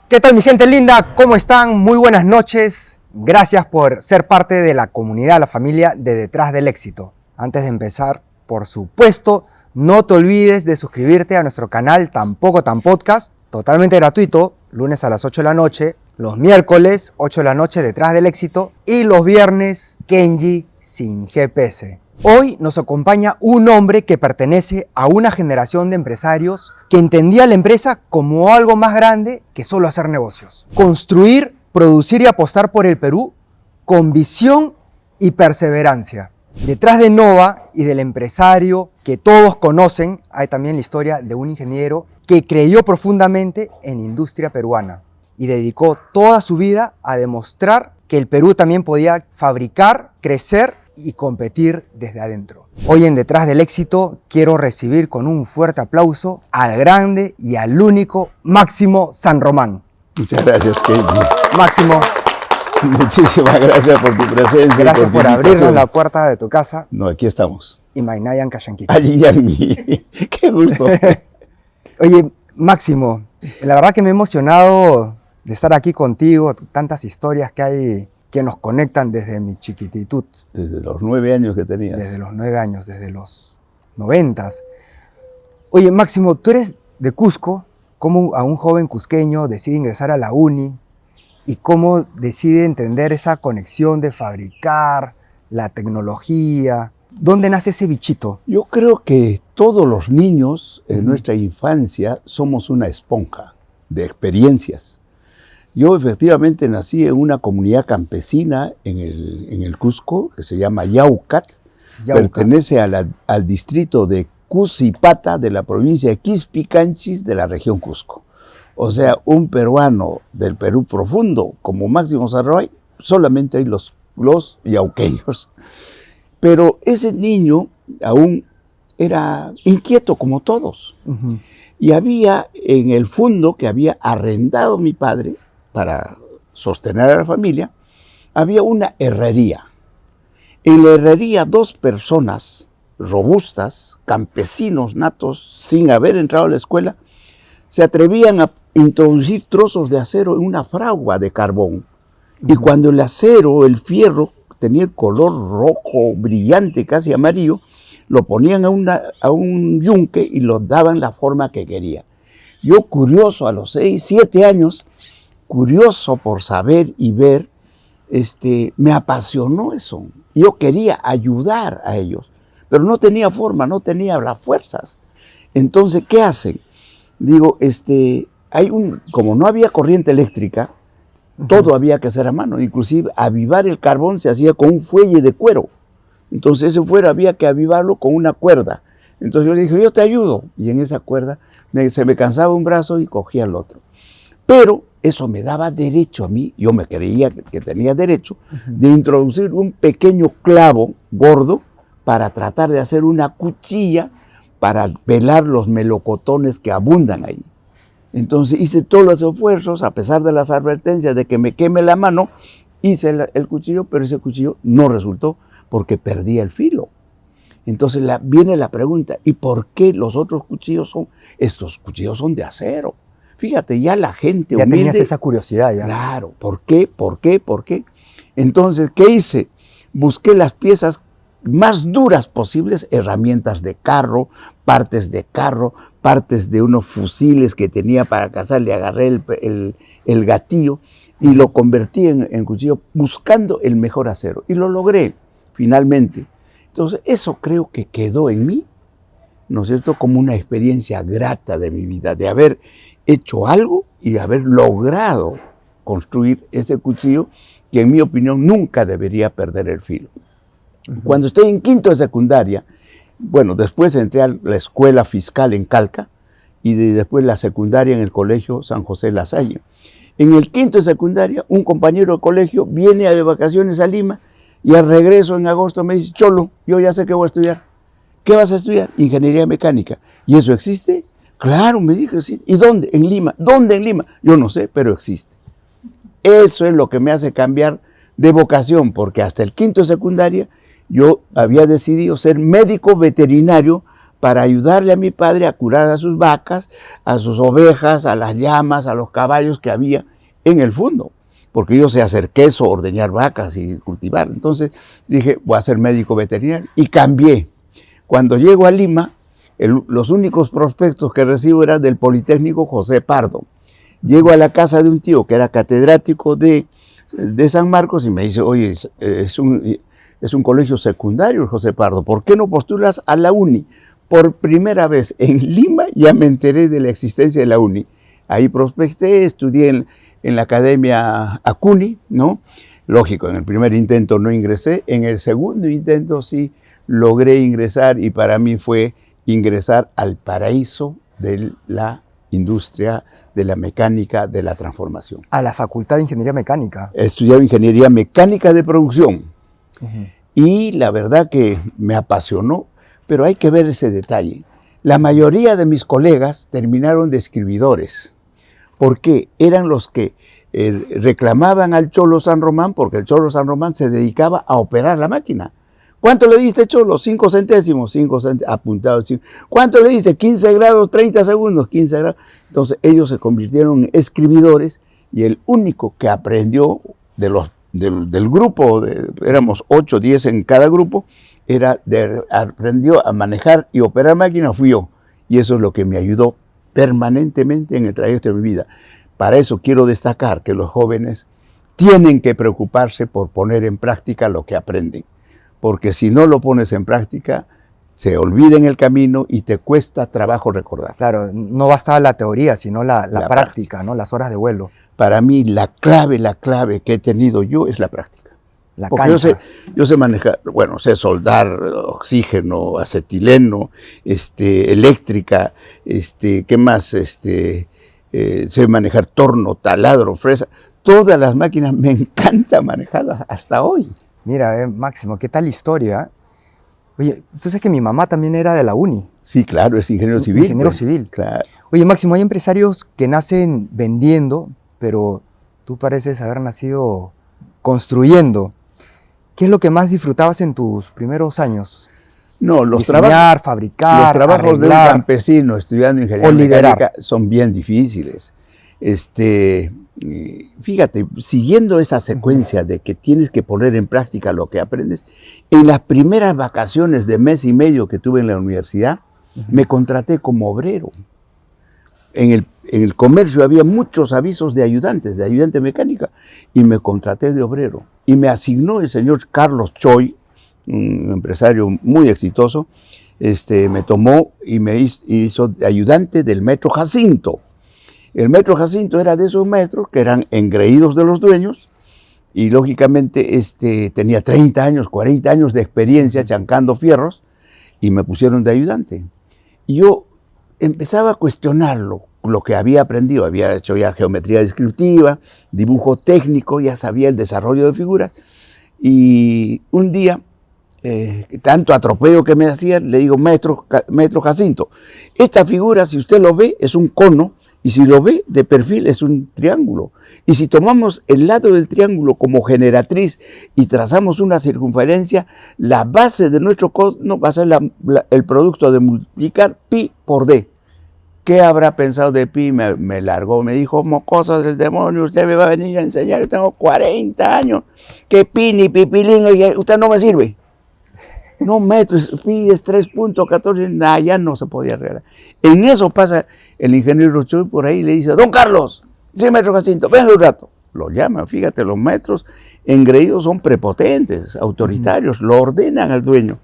¿Qué tal mi gente linda? ¿Cómo están? Muy buenas noches. Gracias por ser parte de la comunidad, la familia de Detrás del Éxito. Antes de empezar, por supuesto, no te olvides de suscribirte a nuestro canal Tampoco Tan Podcast, totalmente gratuito, lunes a las 8 de la noche, los miércoles 8 de la noche Detrás del Éxito y los viernes Kenji sin GPS. Hoy nos acompaña un hombre que pertenece a una generación de empresarios que entendía la empresa como algo más grande que solo hacer negocios. Construir, producir y apostar por el Perú con visión y perseverancia. Detrás de Nova y del empresario que todos conocen, hay también la historia de un ingeniero que creyó profundamente en la industria peruana y dedicó toda su vida a demostrar que el Perú también podía fabricar, crecer y competir desde adentro. Hoy en Detrás del Éxito quiero recibir con un fuerte aplauso al grande y al único Máximo San Román. Muchas gracias, Kenji. Máximo, Muchísimas gracias por tu presencia. gracias por abrirnos la puerta de tu casa. No, aquí estamos. Y Mainayan Kashanquita. Allí a mí. Qué gusto. Oye, Máximo, la verdad que me he emocionado de estar aquí contigo, tantas historias que hay que nos conectan desde mi chiquititud. Desde los 9 años que tenía. Desde los 9 años, desde los 90s. Oye, Máximo, tú eres de Cusco. ¿Cómo a un joven cusqueño decide ingresar a la uni? ¿Y cómo decide entender esa conexión de fabricar, la tecnología? ¿Dónde nace ese bichito? Yo creo que todos los niños en nuestra infancia somos una esponja de experiencias. Yo efectivamente nací en una comunidad campesina en el Cusco, que se llama Yaucat. Pertenece al distrito de Cusipata de la provincia de Quispicanchis de la región Cusco. O sea, un peruano del Perú profundo como Máximo San Román, solamente hay los yauqueños. Pero ese niño aún era inquieto como todos. Y había en el fondo que había arrendado mi padre para sostener a la familia, había una herrería. En la herrería 2 personas robustas, campesinos natos, sin haber entrado a la escuela, se atrevían a introducir trozos de acero en una fragua de carbón. Y cuando el acero, el fierro, tenía el color rojo, brillante, casi amarillo, lo ponían a un yunque y lo daban la forma que quería. Yo, curioso, a los 6, 7 años, curioso por saber y ver, me apasionó eso. Yo quería ayudar a ellos, pero no tenía forma, no tenía las fuerzas. Entonces, ¿qué hacen? Digo, como no había corriente eléctrica, todo había que hacer a mano. Inclusive, avivar el carbón se hacía con un fuelle de cuero. Entonces, ese fuero había que avivarlo con una cuerda. Entonces, yo le dije, yo te ayudo. Y en esa cuerda se me cansaba un brazo y cogía el otro. Pero eso me daba derecho a mí, yo me creía que tenía derecho, de introducir un pequeño clavo gordo para tratar de hacer una cuchilla para pelar los melocotones que abundan ahí. Entonces hice todos los esfuerzos, a pesar de las advertencias de que me queme la mano, hice el cuchillo, pero ese cuchillo no resultó porque perdía el filo. Entonces viene la pregunta, ¿y por qué los otros cuchillos estos cuchillos son de acero? Fíjate, ya la gente ya humilde... tenías esa curiosidad ya. Claro, ¿por qué? Entonces, ¿qué hice? Busqué las piezas más duras posibles, herramientas de carro, partes de unos fusiles que tenía para cazar, le agarré el gatillo y lo convertí en cuchillo buscando el mejor acero. Y lo logré, finalmente. Entonces, eso creo que quedó en mí, ¿no es cierto?, como una experiencia grata de mi vida, de haber hecho algo y haber logrado construir ese cuchillo que en mi opinión nunca debería perder el filo. Cuando estoy en quinto de secundaria, bueno, después entré a la escuela fiscal en Calca y después la secundaria en el colegio San José La Salle. En el quinto de secundaria, un compañero de colegio viene de vacaciones a Lima y al regreso en agosto me dice, Cholo, yo ya sé qué voy a estudiar. ¿Qué vas a estudiar? Ingeniería mecánica. ¿Y eso existe? Claro, me dijo, sí. ¿Y dónde? En Lima. ¿Dónde en Lima? Yo no sé, pero existe. Eso es lo que me hace cambiar de vocación, porque hasta el quinto de secundaria yo había decidido ser médico veterinario para ayudarle a mi padre a curar a sus vacas, a sus ovejas, a las llamas, a los caballos que había en el fondo. Porque yo sé hacer queso, ordeñar vacas y cultivar. Entonces dije, voy a ser médico veterinario y cambié. Cuando llego a Lima, los únicos prospectos que recibo eran del Politécnico José Pardo. Llego a la casa de un tío que era catedrático de San Marcos y me dice, oye, es un colegio secundario el José Pardo, ¿por qué no postulas a la UNI? Por primera vez en Lima ya me enteré de la existencia de la UNI. Ahí prospecté, estudié en la Academia Acuni, ¿no? Lógico, en el primer intento no ingresé, en el segundo intento sí logré ingresar y para mí fue ingresar al paraíso de la industria, de la mecánica, de la transformación. A la Facultad de Ingeniería Mecánica. He estudiado Ingeniería Mecánica de Producción y la verdad que me apasionó, pero hay que ver ese detalle. La mayoría de mis colegas terminaron de escribidores, porque eran los que reclamaban al Cholo San Román, porque el Cholo San Román se dedicaba a operar la máquina. ¿Cuánto le diste, Cholo? 5 centésimos, 5 centésimos, apuntado. ¿Cuánto le diste? 15 grados, 30 segundos, 15 grados. Entonces ellos se convirtieron en escribidores y el único que aprendió del grupo, éramos 8, 10 en cada grupo, aprendió a manejar y operar máquinas, fui yo. Y eso es lo que me ayudó permanentemente en el trayecto de mi vida. Para eso quiero destacar que los jóvenes tienen que preocuparse por poner en práctica lo que aprenden. Porque si no lo pones en práctica, se olvida en el camino y te cuesta trabajo recordar. Claro, no basta la teoría, sino la práctica, ¿no? Las horas de vuelo. Para mí la clave que he tenido yo es la práctica. Porque yo sé manejar, bueno, sé soldar oxígeno, acetileno, eléctrica, ¿qué más? Sé manejar torno, taladro, fresa. Todas las máquinas me encanta manejarlas hasta hoy. Mira, Máximo, ¿qué tal historia? Oye, tú sabes que mi mamá también era de la UNI. Sí, claro, es ingeniero civil. Ingeniero civil. Claro. Oye, Máximo, hay empresarios que nacen vendiendo, pero tú pareces haber nacido construyendo. ¿Qué es lo que más disfrutabas en tus primeros años? No, diseñar, fabricar, los trabajos arreglar, de un campesino estudiando ingeniería mecánica son bien difíciles. Fíjate, siguiendo esa secuencia de que tienes que poner en práctica lo que aprendes, en las primeras vacaciones de mes y medio que tuve en la universidad, me contraté como obrero. En el comercio había muchos avisos de ayudante mecánica, y me contraté de obrero. Y me asignó el señor Carlos Choi, un empresario muy exitoso, me tomó y me hizo ayudante del Metro Jacinto. El Metro Jacinto era de esos metros que eran engreídos de los dueños y lógicamente tenía 30 años, 40 años de experiencia chancando fierros y me pusieron de ayudante. Y yo empezaba a cuestionarlo, lo que había aprendido. Había hecho ya geometría descriptiva, dibujo técnico, ya sabía el desarrollo de figuras. Y un día, tanto atropello que me hacía, le digo, maestro Jacinto, esta figura, si usted lo ve, es un cono, y si lo ve de perfil es un triángulo. Y si tomamos el lado del triángulo como generatriz y trazamos una circunferencia, la base de nuestro cono va a ser el producto de multiplicar pi por d. ¿Qué habrá pensado de pi? Me largó, me dijo, mocoso del demonio, usted me va a venir a enseñar, yo tengo 40 años, que pi ni pipilín, usted no me sirve. No, metros, pi es 3.14, nada, ya no se podía arreglar. En eso pasa el ingeniero Choi por ahí y le dice, don Carlos, sí, maestro Jacinto, venga un rato. Lo llama, fíjate, los metros engreídos son prepotentes, autoritarios, lo ordenan al dueño.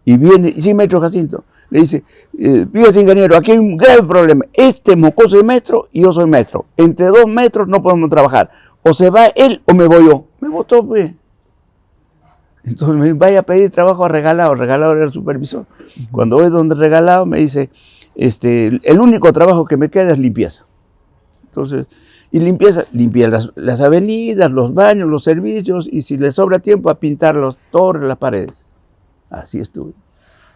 Y viene, sí, maestro Jacinto, le dice, fíjese ingeniero, aquí hay un grave problema, este mocoso es maestro y yo soy maestro. Entre 2 metros no podemos trabajar, o se va él o me voy yo. Me votó, pues. Entonces me vaya a pedir trabajo a Regalado. Regalado era el supervisor. Cuando voy donde Regalado me dice, el único trabajo que me queda es limpieza. Entonces, y limpieza, limpia las avenidas, los baños, los servicios, y si le sobra tiempo a pintar las torres, las paredes. Así estuve.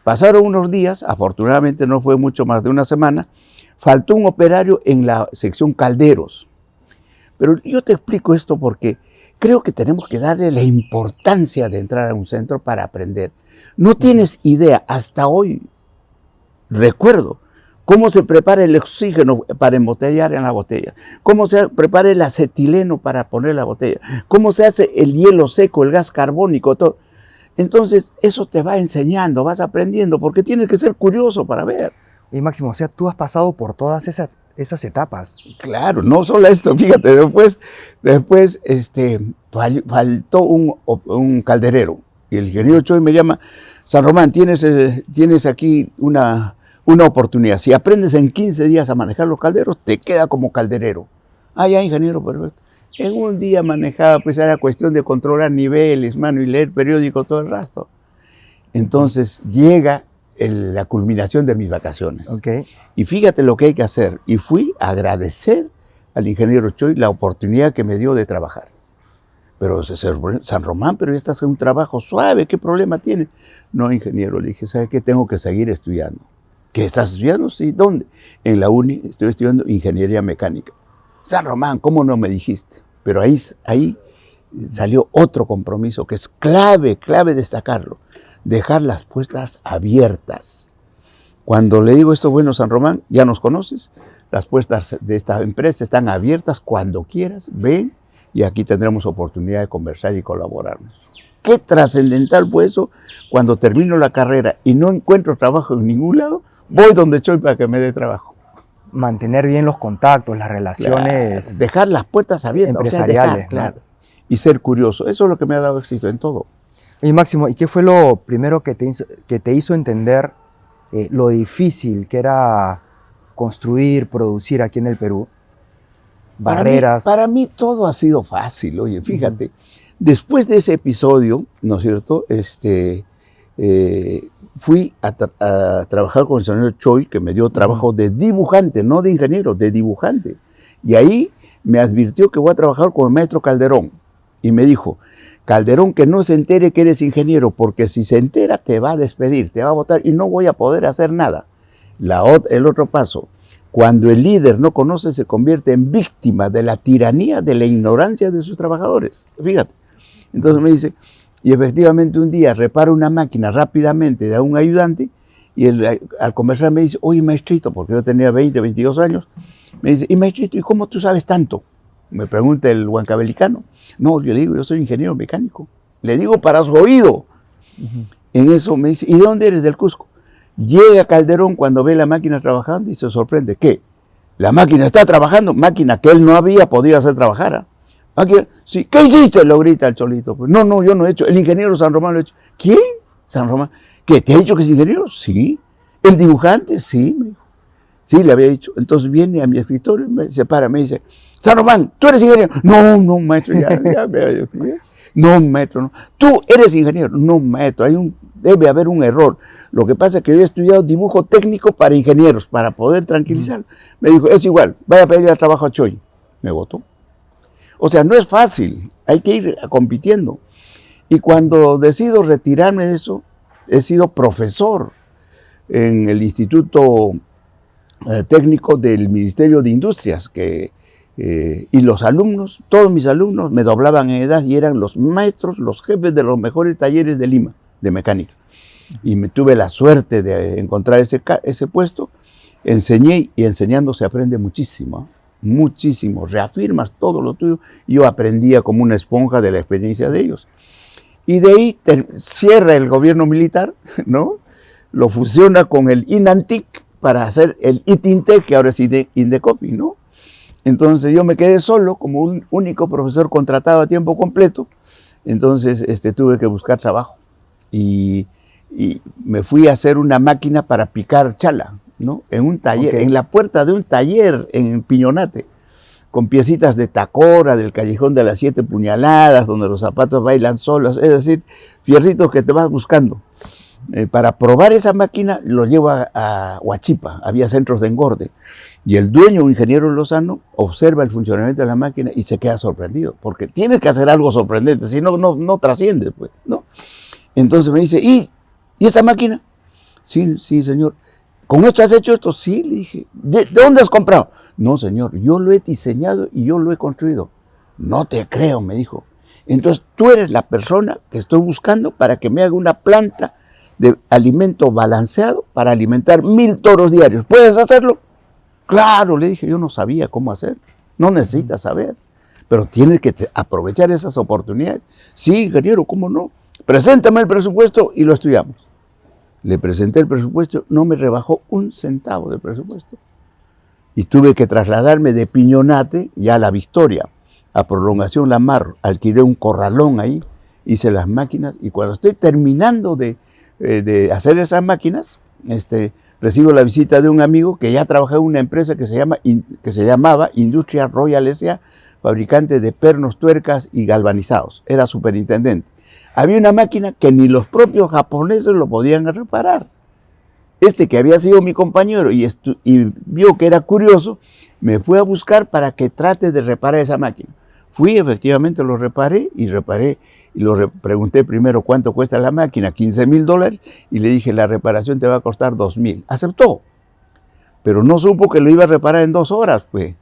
Pasaron unos días, afortunadamente no fue mucho más de una semana, faltó un operario en la sección calderos. Pero yo te explico esto porque creo que tenemos que darle la importancia de entrar a un centro para aprender. No tienes idea, hasta hoy, recuerdo cómo se prepara el oxígeno para embotellar en la botella, cómo se prepara el acetileno para poner la botella, cómo se hace el hielo seco, el gas carbónico, todo. Entonces, eso te va enseñando, vas aprendiendo, porque tienes que ser curioso para ver. Y Máximo, o sea, tú has pasado por todas esas etapas. Claro, no solo esto, fíjate, después faltó un calderero. Y el ingeniero Choi me llama, San Román, tienes aquí una oportunidad. Si aprendes en 15 días a manejar los calderos, te queda como calderero. Ah, ya, ingeniero, perfecto. En un día manejaba, pues era cuestión de controlar niveles, mano, y leer periódico todo el resto. Entonces llega la culminación de mis vacaciones. Okay. Y fíjate lo que hay que hacer. Y fui a agradecer al ingeniero Choi la oportunidad que me dio de trabajar. Pero San Román, pero ya estás en un trabajo suave, ¿qué problema tiene? No, ingeniero, le dije, ¿sabes qué? Tengo que seguir estudiando. ¿Qué estás estudiando? Sí, ¿dónde? En la uni estoy estudiando ingeniería mecánica. San Román, ¿cómo no me dijiste? Pero ahí salió otro compromiso que es clave destacarlo. Dejar las puertas abiertas. Cuando le digo esto, bueno, San Román, ya nos conoces, las puertas de esta empresa están abiertas cuando quieras, ven y aquí tendremos oportunidad de conversar y colaborarnos. Qué trascendental fue eso. Cuando termino la carrera y no encuentro trabajo en ningún lado, voy donde Choi para que me dé trabajo. Mantener bien los contactos, las relaciones. Claro, dejar las puertas abiertas. Empresariales. O sea, claro. Y ser curioso. Eso es lo que me ha dado éxito en todo. Y Máximo, ¿y qué fue lo primero que te hizo entender lo difícil que era construir, producir aquí en el Perú? Barreras. Para mí todo ha sido fácil. Oye, fíjate. Después de ese episodio, ¿no es cierto? Fui a trabajar con el señor Choi, que me dio trabajo de dibujante, no de ingeniero, de dibujante. Y ahí me advirtió que voy a trabajar con el maestro Calderón. Y me dijo, Calderón, que no se entere que eres ingeniero, porque si se entera te va a despedir, te va a votar y no voy a poder hacer nada. El otro paso, cuando el líder no conoce, se convierte en víctima de la tiranía, de la ignorancia de sus trabajadores. Fíjate. Entonces me dice, y efectivamente un día reparo una máquina rápidamente de un ayudante y al conversar me dice, oye maestrito, porque yo tenía 20, 22 años, me dice, y maestrito, ¿y cómo tú sabes tanto? Me pregunta el huancabelicano. No, yo le digo, yo soy ingeniero mecánico. Le digo para su oído. En eso me dice, ¿y de dónde eres? Del Cusco. Llega Calderón cuando ve la máquina trabajando y se sorprende. ¿Qué? La máquina está trabajando, máquina que él no había podido hacer trabajar. Sí, ¿qué hiciste? Lo grita el Cholito. Pues, no, yo no he hecho. El ingeniero San Román lo ha hecho. ¿Quién? San Román. ¿Qué? ¿Te ha dicho que es ingeniero? Sí. ¿El dibujante? Sí, me dijo. Sí, le había dicho. Entonces viene a mi escritorio, se para, me dice, San Román, ¿tú eres ingeniero? No, maestro, ya me no, maestro, no. ¿Tú eres ingeniero? No, maestro, debe haber un error. Lo que pasa es que yo he estudiado dibujo técnico para ingenieros, para poder tranquilizar. Me dijo, es igual, vaya a pedir trabajo a Choi. Me votó. O sea, no es fácil, hay que ir compitiendo. Y cuando decido retirarme de eso, he sido profesor en el Instituto Técnico del Ministerio de Industrias, y los alumnos, todos mis alumnos me doblaban en edad y eran los maestros, los jefes de los mejores talleres de Lima, de mecánica. Y me tuve la suerte de encontrar ese puesto, enseñé y enseñando se aprende muchísimo. Muchísimo, reafirmas todo lo tuyo. Yo aprendía como una esponja de la experiencia de ellos. Y de ahí cierra el gobierno militar, ¿no? Lo fusiona con el INANTIC para hacer el ITINTEC, que ahora es INDECOPI, ¿no? Entonces yo me quedé solo como un único profesor contratado a tiempo completo. Entonces tuve que buscar trabajo y me fui a hacer una máquina para picar chala, ¿no? En un taller, en la puerta de un taller en Piñonate, con piecitas de Tacora, del Callejón de las 7 Puñaladas, donde los zapatos bailan solos, es decir, fierritos que te vas buscando. Para probar esa máquina lo llevo a Huachipa, había centros de engorde, y el dueño, un ingeniero Lozano, observa el funcionamiento de la máquina y se queda sorprendido, porque tienes que hacer algo sorprendente, si no, no trasciendes, pues, ¿no? Entonces me dice, ¿y esta máquina? Sí, señor. ¿Con esto has hecho esto? Sí, le dije. ¿De dónde has comprado? No, señor, yo lo he diseñado y yo lo he construido. No te creo, me dijo. Entonces tú eres la persona que estoy buscando para que me haga una planta de alimento balanceado para alimentar 1000 toros diarios. ¿Puedes hacerlo? Claro, le dije, yo no sabía cómo hacer. No necesitas saber, pero tienes que aprovechar esas oportunidades. Sí, ingeniero, ¿cómo no? Preséntame el presupuesto y lo estudiamos. Le presenté el presupuesto, no me rebajó un centavo de presupuesto. Y tuve que trasladarme de Piñonate ya a La Victoria, a Prolongación La Mar. Alquilé un corralón ahí, hice las máquinas y cuando estoy terminando de hacer esas máquinas, recibo la visita de un amigo que ya trabajaba en una empresa que se llamaba Industria Royal S.A., fabricante de pernos, tuercas y galvanizados. Era superintendente. Había una máquina que ni los propios japoneses lo podían reparar. Que había sido mi compañero y vio que era curioso, me fue a buscar para que trate de reparar esa máquina. Fui, efectivamente lo reparé y pregunté primero cuánto cuesta la máquina, $15,000, y le dije, la reparación te va a costar $2,000. Aceptó, pero no supo que lo iba a reparar en 2 horas, pues.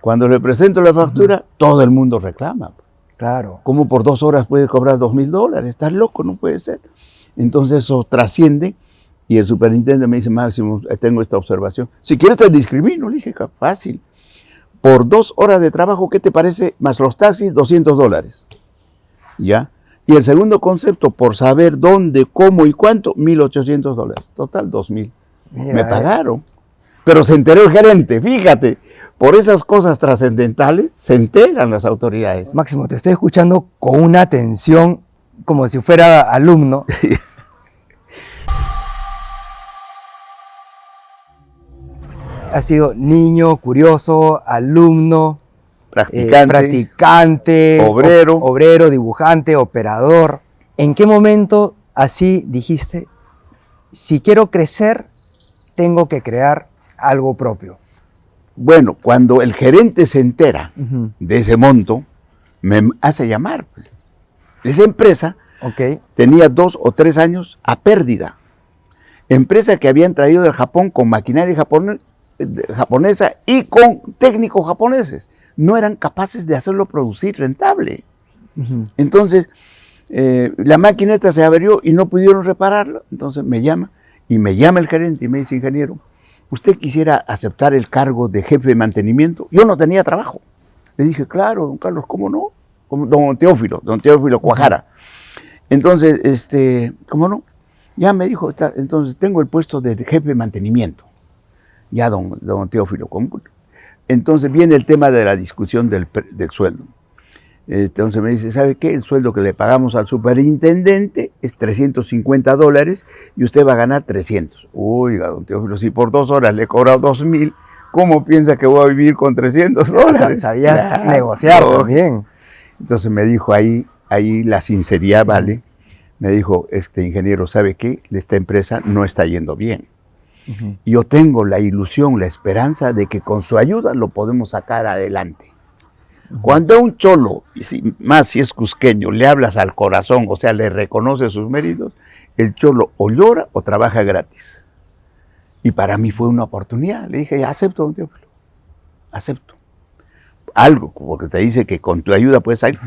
Cuando le presento la factura, todo el mundo reclama. Claro. ¿Cómo por 2 horas puedes cobrar $2,000? Estás loco, no puede ser. Entonces eso trasciende y el superintendente me dice, Máximo, tengo esta observación. Si quieres te discrimino, le dije, fácil. Por 2 horas de trabajo, ¿qué te parece? Más los taxis, $200. ¿Ya? Y el segundo concepto, por saber dónde, cómo y cuánto, $1,800. Total, $2,000. Me pagaron. Pero se enteró el gerente, fíjate. Por esas cosas trascendentales se enteran las autoridades. Máximo, te estoy escuchando con una atención como si fuera alumno. Has sido niño, curioso, alumno, practicante, obrero, dibujante, operador. ¿En qué momento así dijiste, si quiero crecer, tengo que crear algo propio? Bueno, cuando el gerente se entera de ese monto, me hace llamar. Esa empresa tenía 2 o 3 años a pérdida. Empresa que habían traído del Japón con maquinaria japonesa y con técnicos japoneses. No eran capaces de hacerlo producir rentable. Entonces, la máquina esta se averió y no pudieron repararla. Entonces me llama el gerente y me dice, ingeniero, ¿usted quisiera aceptar el cargo de jefe de mantenimiento? Yo no tenía trabajo. Le dije, claro, don Carlos, ¿cómo no? Don Teófilo Cuajara. Entonces, ¿cómo no? Ya me dijo, entonces tengo el puesto de jefe de mantenimiento. Ya, don Teófilo. Entonces viene el tema de la discusión del sueldo. Entonces me dice, ¿sabe qué? El sueldo que le pagamos al superintendente es $350 y usted va a ganar 300. Oiga, don Teófilo, si por 2 horas le he cobrado 2,000, ¿cómo piensa que voy a vivir con $300? Sabías negociar también. Entonces me dijo ahí la sinceridad vale. Me dijo, ingeniero, ¿sabe qué? Esta empresa no está yendo bien. Yo tengo la ilusión, la esperanza de que con su ayuda lo podemos sacar adelante. Cuando a un cholo, más si es cusqueño, le hablas al corazón, o sea, le reconoce sus méritos, el cholo o llora o trabaja gratis. Y para mí fue una oportunidad. Le dije, acepto, don Teófilo, acepto. Algo, porque te dice que con tu ayuda puedes salir.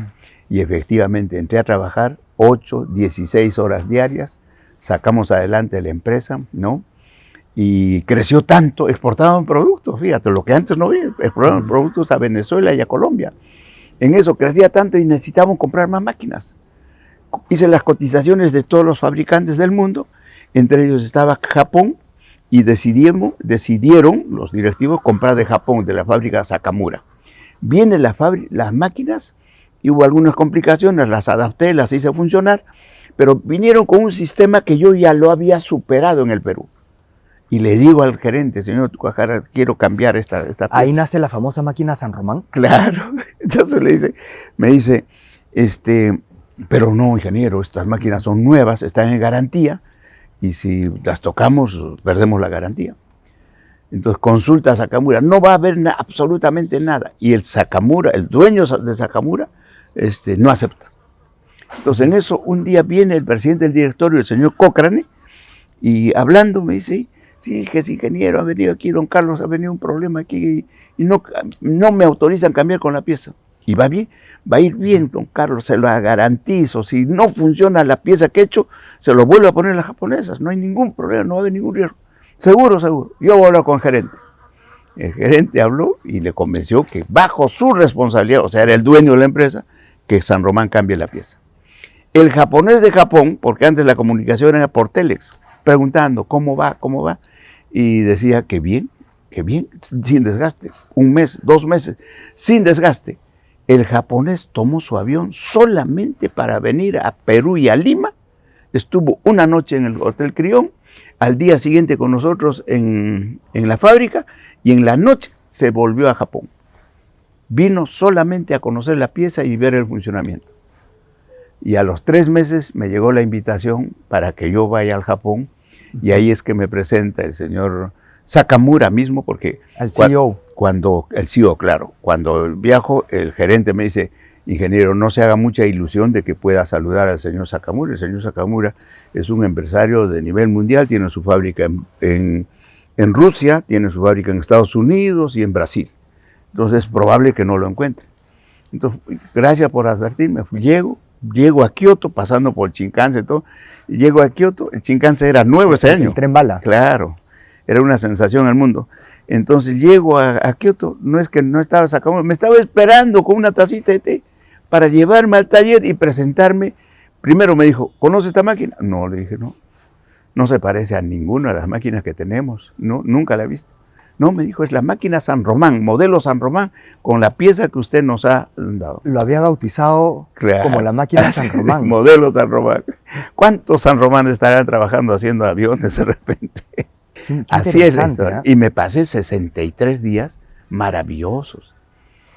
Y efectivamente entré a trabajar 8, 16 horas diarias, sacamos adelante la empresa, ¿no? Y creció tanto, exportaban productos, fíjate, lo que antes no había, exportaban productos a Venezuela y a Colombia. En eso crecía tanto y necesitábamos comprar más máquinas. Hice las cotizaciones de todos los fabricantes del mundo, entre ellos estaba Japón, y decidieron los directivos comprar de Japón, de la fábrica Sakamura. Vienen las máquinas, y hubo algunas complicaciones, las adapté, las hice funcionar, pero vinieron con un sistema que yo ya lo había superado en el Perú. Y le digo al gerente, señor Cuajara, quiero cambiar esta pieza. Ahí nace la famosa máquina San Román. Claro. Entonces me dice, pero no, ingeniero, estas máquinas son nuevas, están en garantía, y si las tocamos, perdemos la garantía. Entonces consulta a Sakamura, no va a haber absolutamente nada. Y el dueño de Sakamura, no acepta. Entonces en eso, un día viene el presidente del directorio, el señor Cochrane, y hablando me dice, sí, que es ingeniero, ha venido aquí, don Carlos, ha venido un problema aquí y no me autorizan cambiar con la pieza. Y va bien, va a ir bien, don Carlos, se lo garantizo. Si no funciona la pieza que he hecho, se lo vuelvo a poner a las japonesas. No hay ningún problema, no va a haber ningún riesgo. Seguro, seguro. Yo voy a hablar con el gerente. El gerente habló y le convenció que bajo su responsabilidad, o sea, era el dueño de la empresa, que San Román cambie la pieza. El japonés de Japón, porque antes la comunicación era por Telex, preguntando cómo va, y decía que bien, sin desgaste. 1 mes, 2 meses, sin desgaste. El japonés tomó su avión solamente para venir a Perú y a Lima. Estuvo una noche en el Hotel Crión, al día siguiente con nosotros en la fábrica, y en la noche se volvió a Japón. Vino solamente a conocer la pieza y ver el funcionamiento. Y a los 3 meses me llegó la invitación para que yo vaya al Japón, y ahí es que me presenta el señor Sakamura mismo, porque el CEO. El CEO, claro. Cuando viajo, el gerente me dice: ingeniero, no se haga mucha ilusión de que pueda saludar al señor Sakamura. El señor Sakamura es un empresario de nivel mundial, tiene su fábrica en Rusia, tiene su fábrica en Estados Unidos y en Brasil. Entonces es probable que no lo encuentre. Entonces, gracias por advertirme. Llego a Kioto, pasando por el Shinkansen y todo. Y llego a Kioto, el Shinkansen era nuevo ese año. El tren bala. Claro, era una sensación en el mundo. Entonces llego a Kioto, no es que no estaba sacando, me estaba esperando con una tacita de té para llevarme al taller y presentarme. Primero me dijo: ¿conoce esta máquina? No, le dije, no. No se parece a ninguna de las máquinas que tenemos. No, nunca la he visto. No, me dijo, es la máquina San Román, modelo San Román, con la pieza que usted nos ha dado. Lo había bautizado como la máquina San Román. Modelo San Román. ¿Cuántos San Román estarán trabajando haciendo aviones de repente? Qué así es la interesante, historia. ¿eh? Y me pasé 63 días maravillosos.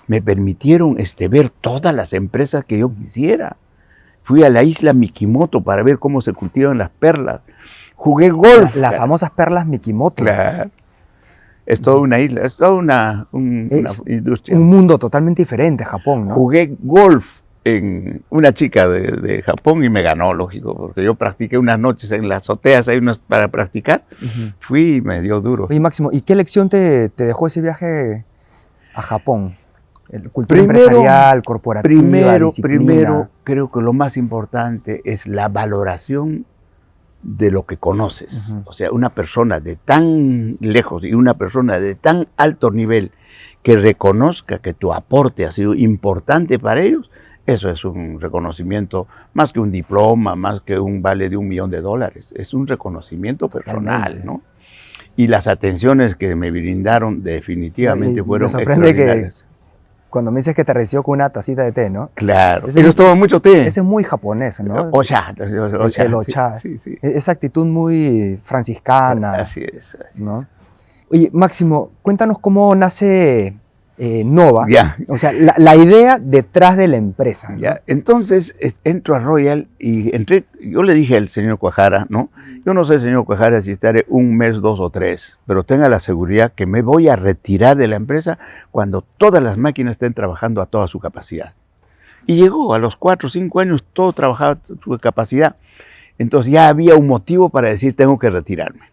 Me permitieron ver todas las empresas que yo quisiera. Fui a la isla Mikimoto para ver cómo se cultivan las perlas. Jugué golf. Las famosas perlas Mikimoto. Claro. Es toda una isla, es toda una industria. Un mundo totalmente diferente, Japón, ¿no? Jugué golf en una chica de Japón y me ganó, lógico, porque yo practiqué unas noches en las azoteas ahí para practicar. Fui y me dio duro. Oye, Máximo, ¿y qué lección te dejó ese viaje a Japón? Cultura empresarial, corporativa, disciplina. Primero, creo que lo más importante es la valoración de lo que conoces. O sea, una persona de tan lejos y una persona de tan alto nivel que reconozca que tu aporte ha sido importante para ellos, eso es un reconocimiento, más que un diploma, más que un vale de $1.000.000. Es un reconocimiento personal, ¿no? Y las atenciones que me brindaron definitivamente fueron extraordinarias. Cuando me dices que te recibió con una tacita de té, ¿no? Claro, ellos toman mucho té. Ese es muy japonés, ¿no? Ocha. El ocha. Sí. Esa actitud muy franciscana. Así es. ¿no? Oye, Máximo, cuéntanos cómo nace Nova. Ya. O sea, la idea detrás de la empresa, ¿no? Ya. Entonces entro a Royal y yo le dije al señor Cuajara, ¿no? Yo no sé, señor Cuajara, si estaré 1 mes, 2 o 3, pero tenga la seguridad que me voy a retirar de la empresa cuando todas las máquinas estén trabajando a toda su capacidad. Y llegó, a los 4 o 5 años, todo trabajaba a su capacidad. Entonces ya había un motivo para decir, tengo que retirarme.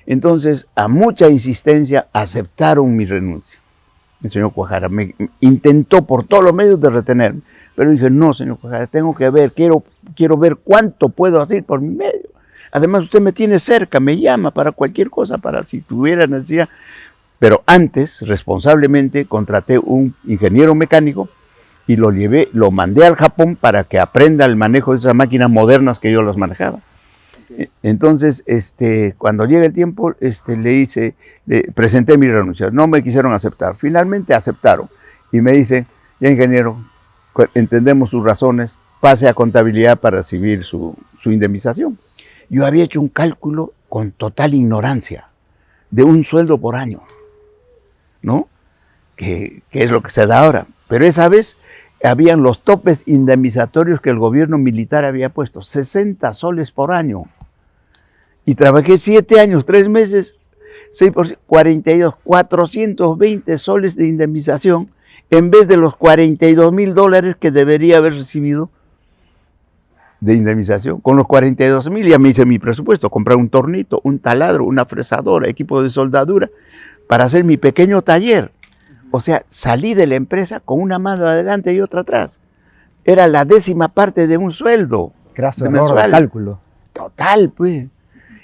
Entonces, a mucha insistencia, aceptaron mi renuncia. El señor Cuajara me intentó por todos los medios de retenerme, pero dije, no, señor Cuajara, tengo que ver, quiero ver cuánto puedo hacer por mi medio. Además, usted me tiene cerca, me llama para cualquier cosa, para si tuviera necesidad. Pero antes, responsablemente, contraté un ingeniero mecánico y lo mandé al Japón para que aprenda el manejo de esas máquinas modernas que yo las manejaba. Entonces, cuando llega el tiempo, le presenté mi renuncia. No me quisieron aceptar. Finalmente aceptaron. Y me dicen, ya ingeniero, entendemos sus razones, pase a contabilidad para recibir su indemnización. Yo había hecho un cálculo con total ignorancia de un sueldo por año, ¿no? Que es lo que se da ahora. Pero esa vez habían los topes indemnizatorios que el gobierno militar había puesto, 60 soles por año. Y trabajé 7 años, 3 meses, 6 por 42, 420 soles de indemnización en vez de los $42.000 que debería haber recibido de indemnización. Con los 42.000 ya me hice mi presupuesto, comprar un tornito, un taladro, una fresadora, equipo de soldadura para hacer mi pequeño taller. O sea, salí de la empresa con una mano adelante y otra atrás. Era la 10ª parte de un sueldo. Craso error de cálculo. Total, pues.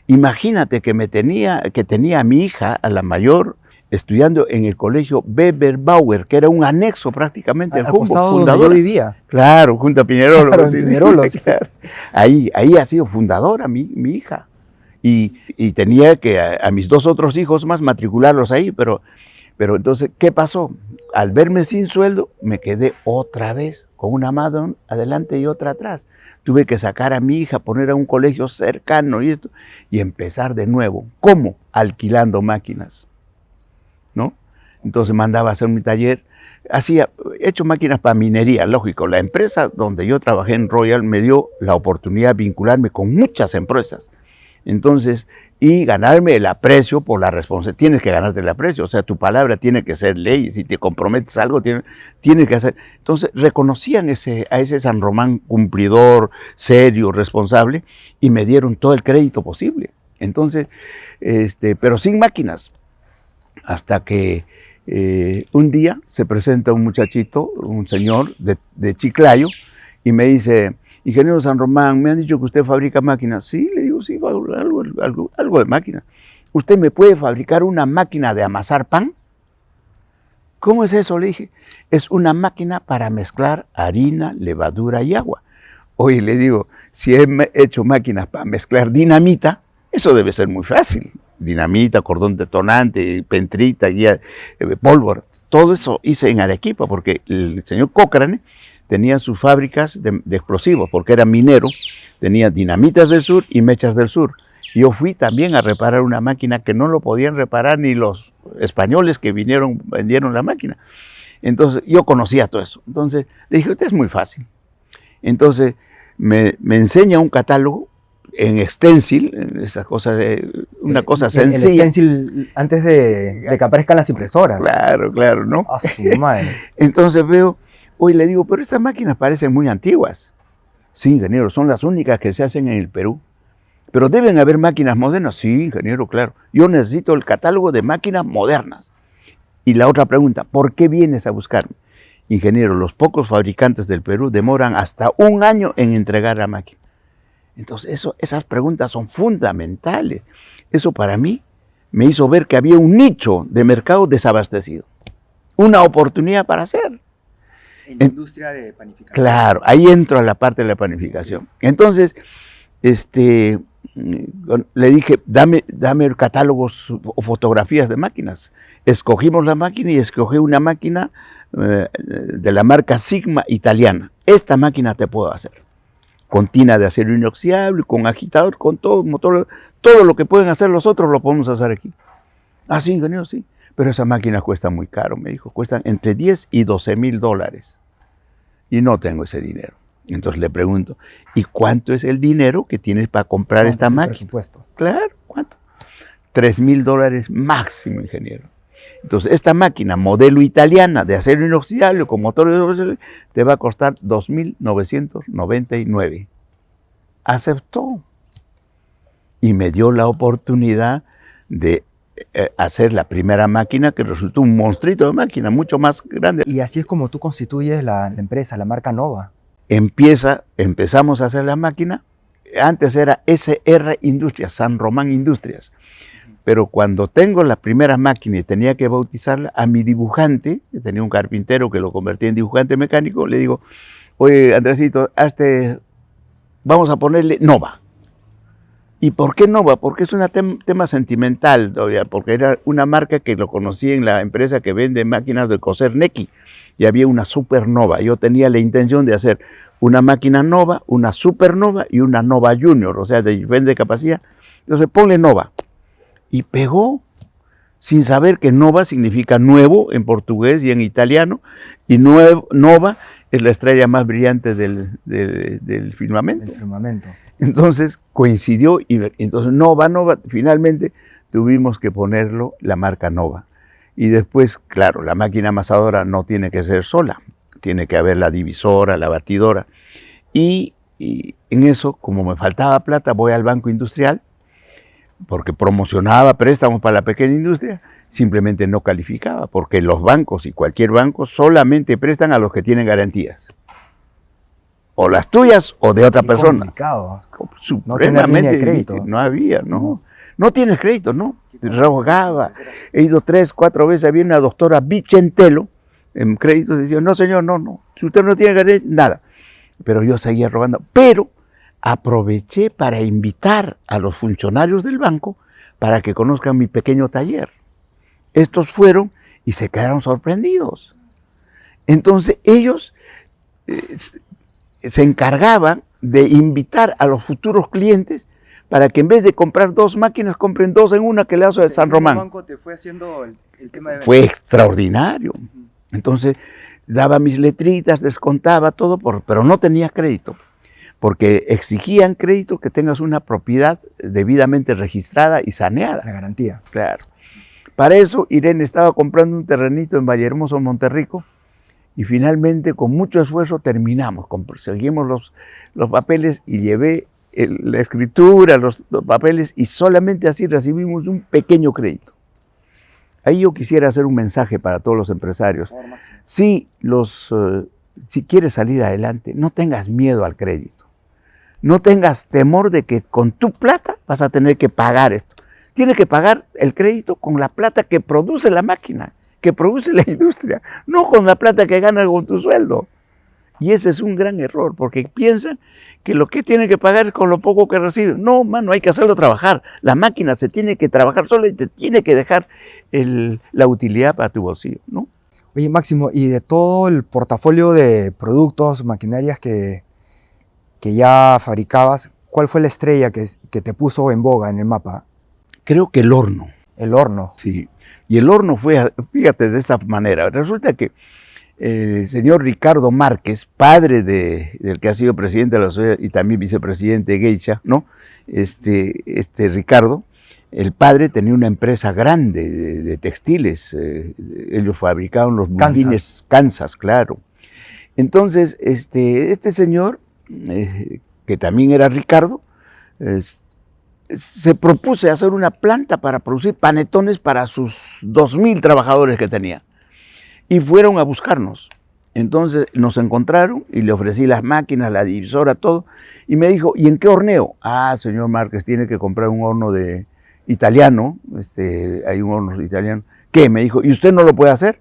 Imagínate que tenía a mi hija, a la mayor, estudiando en el colegio Weber Bauer, que era un anexo prácticamente al costado fundadora. Donde yo vivía. Claro, junto a Piñarolo. Claro, sí, Piñarolo, sí. Claro. Ahí ha sido fundadora mi hija. Y tenía que a mis 2 otros hijos más matricularlos ahí, pero entonces, ¿qué pasó? Al verme sin sueldo, me quedé otra vez con una mano adelante y otra atrás. Tuve que sacar a mi hija, poner a un colegio cercano y empezar de nuevo. ¿Cómo? Alquilando máquinas, ¿no? Entonces mandaba a hacer mi taller. He hecho máquinas para minería, lógico. La empresa donde yo trabajé en Royal me dio la oportunidad de vincularme con muchas empresas. Entonces, y ganarme el aprecio por la responsabilidad. Tienes que ganarte el aprecio, o sea, tu palabra tiene que ser ley. Si te comprometes a algo, tienes que hacer. Entonces, reconocían a ese San Román cumplidor, serio, responsable, y me dieron todo el crédito posible. Entonces, pero sin máquinas. Hasta que un día se presenta un muchachito, un señor de Chiclayo, y me dice: ingeniero San Román, me han dicho que usted fabrica máquinas. Sí, le digo, sí, algo de máquina. ¿Usted me puede fabricar una máquina de amasar pan? ¿Cómo es eso? Le dije, es una máquina para mezclar harina, levadura y agua. Oye, le digo, si he hecho máquinas para mezclar dinamita, eso debe ser muy fácil. Dinamita, cordón detonante, pentrita, guía, pólvora. Todo eso hice en Arequipa, porque el señor Cochrane tenía sus fábricas de explosivos, porque era minero, tenía dinamitas del sur y mechas del sur. Yo fui también a reparar una máquina que no lo podían reparar ni los españoles que vendieron la máquina. Entonces, yo conocía todo eso. Entonces, le dije, usted es muy fácil. Entonces, me enseña un catálogo en stencil, esas cosas, una cosa sencilla. El stencil antes de que aparezcan las impresoras. Claro, ¿no? ¡A su madre! Entonces veo, hoy le digo, pero estas máquinas parecen muy antiguas. Sí, ingeniero, son las únicas que se hacen en el Perú. Pero deben haber máquinas modernas. Sí, ingeniero, claro. Yo necesito el catálogo de máquinas modernas. Y la otra pregunta, ¿por qué vienes a buscarme? Ingeniero, los pocos fabricantes del Perú demoran hasta 1 año en entregar la máquina. Entonces, esas preguntas son fundamentales. Eso para mí me hizo ver que había un nicho de mercado desabastecido. Una oportunidad para hacer. En la industria de panificación. Claro, ahí entro a la parte de la panificación. Entonces, le dije, dame catálogos o fotografías de máquinas. Escogimos la máquina y escogí una máquina de la marca Sigma italiana. Esta máquina te puedo hacer. Con tina de acero inoxidable, con agitador, con todo, motor, todo lo que pueden hacer los otros lo podemos hacer aquí. Ah, sí, ingeniero, sí. Pero esa máquina cuesta muy caro, me dijo. Cuestan entre 10 y 12 mil dólares. Y no tengo ese dinero. Entonces le pregunto, ¿y cuánto es el dinero que tienes para comprar esta máquina? Presupuesto. Claro, ¿cuánto? 3 mil dólares máximo, ingeniero. Entonces, esta máquina, modelo italiana, de acero inoxidable, con motor, te va a costar 2.999. Aceptó. Y me dio la oportunidad de hacer la primera máquina, que resultó un monstruito de máquina, mucho más grande. Y así es como tú constituyes la empresa, la marca Nova. Empezamos a hacer la máquina. Antes era SR Industrias, San Román Industrias. Pero cuando tengo la primera máquina y tenía que bautizarla, a mi dibujante, que tenía un carpintero que lo convertí en dibujante mecánico, le digo, oye, Andresito, vamos a ponerle Nova. ¿Y por qué Nova? Porque es un tema sentimental todavía, porque era una marca que lo conocí en la empresa que vende máquinas de coser Neki, y había una Supernova. Yo tenía la intención de hacer una máquina Nova, una Supernova y una Nova Junior, o sea, de diferente capacidad. Entonces ponle Nova. Y pegó, sin saber que Nova significa nuevo en portugués y en italiano, y Nova es la estrella más brillante del firmamento. El firmamento. Entonces coincidió, y entonces Nova, finalmente tuvimos que ponerlo la marca Nova. Y después, claro, la máquina amasadora no tiene que ser sola, tiene que haber la divisora, la batidora. Y en eso, como me faltaba plata, voy al Banco Industrial, porque promocionaba préstamos para la pequeña industria, simplemente no calificaba, porque los bancos y cualquier banco solamente prestan a los que tienen garantías. O las tuyas o de otra persona. Complicado. Supremamente No tener línea de crédito. difícil. No había, no. No tienes crédito, no. Te rogaba. He ido 3, 4 veces, había una doctora Vicentelo, en créditos, decía, no señor, no. Si usted no tiene crédito, nada. Pero yo seguía rogando. Pero aproveché para invitar a los funcionarios del banco para que conozcan mi pequeño taller. Estos fueron y se quedaron sorprendidos. Entonces ellos se encargaban de invitar a los futuros clientes para que en vez de comprar 2 máquinas, compren 2 en una que le hace de San Román. ¿El banco te fue haciendo el tema de Fue extraordinario. Entonces daba mis letritas, descontaba todo, pero no tenía crédito, porque exigían crédito que tengas una propiedad debidamente registrada y saneada. la garantía? Claro. Para eso, Irene estaba comprando un terrenito en Vallehermoso, Monterrico, y finalmente, con mucho esfuerzo, terminamos. Conseguimos los papeles y llevé la escritura, los papeles, y solamente así recibimos un pequeño crédito. Ahí yo quisiera hacer un mensaje para todos los empresarios. Si quieres salir adelante, no tengas miedo al crédito. No tengas temor de que con tu plata vas a tener que pagar esto. Tienes que pagar el crédito con la plata que produce la máquina, que produce la industria, no con la plata que ganas con tu sueldo. Y ese es un gran error, porque piensan que lo que tienen que pagar es con lo poco que reciben. No, mano, hay que hacerlo trabajar. La máquina se tiene que trabajar sola y te tiene que dejar la utilidad para tu bolsillo, ¿no? Oye, Máximo, y de todo el portafolio de productos, maquinarias que ya fabricabas, ¿cuál fue la estrella que te puso en boga en el mapa? Creo que el horno. El horno. Sí, y el horno fue, fíjate, de esta manera. Resulta que el señor Ricardo Márquez, padre del que ha sido presidente de la sociedad y también vicepresidente de Geisha, ¿no? Ricardo, el padre tenía una empresa grande de textiles. Ellos fabricaban los bombines Kansas, claro. Entonces, este señor, que también era Ricardo, se propuso hacer una planta para producir panetones para sus 2,000 trabajadores que tenía. Y fueron a buscarnos. Entonces nos encontraron y le ofrecí las máquinas, la divisora, todo. Y me dijo, ¿y en qué horneo? Ah, señor Márquez, tiene que comprar un horno italiano. Hay un horno italiano. ¿Qué? Me dijo, ¿y usted no lo puede hacer?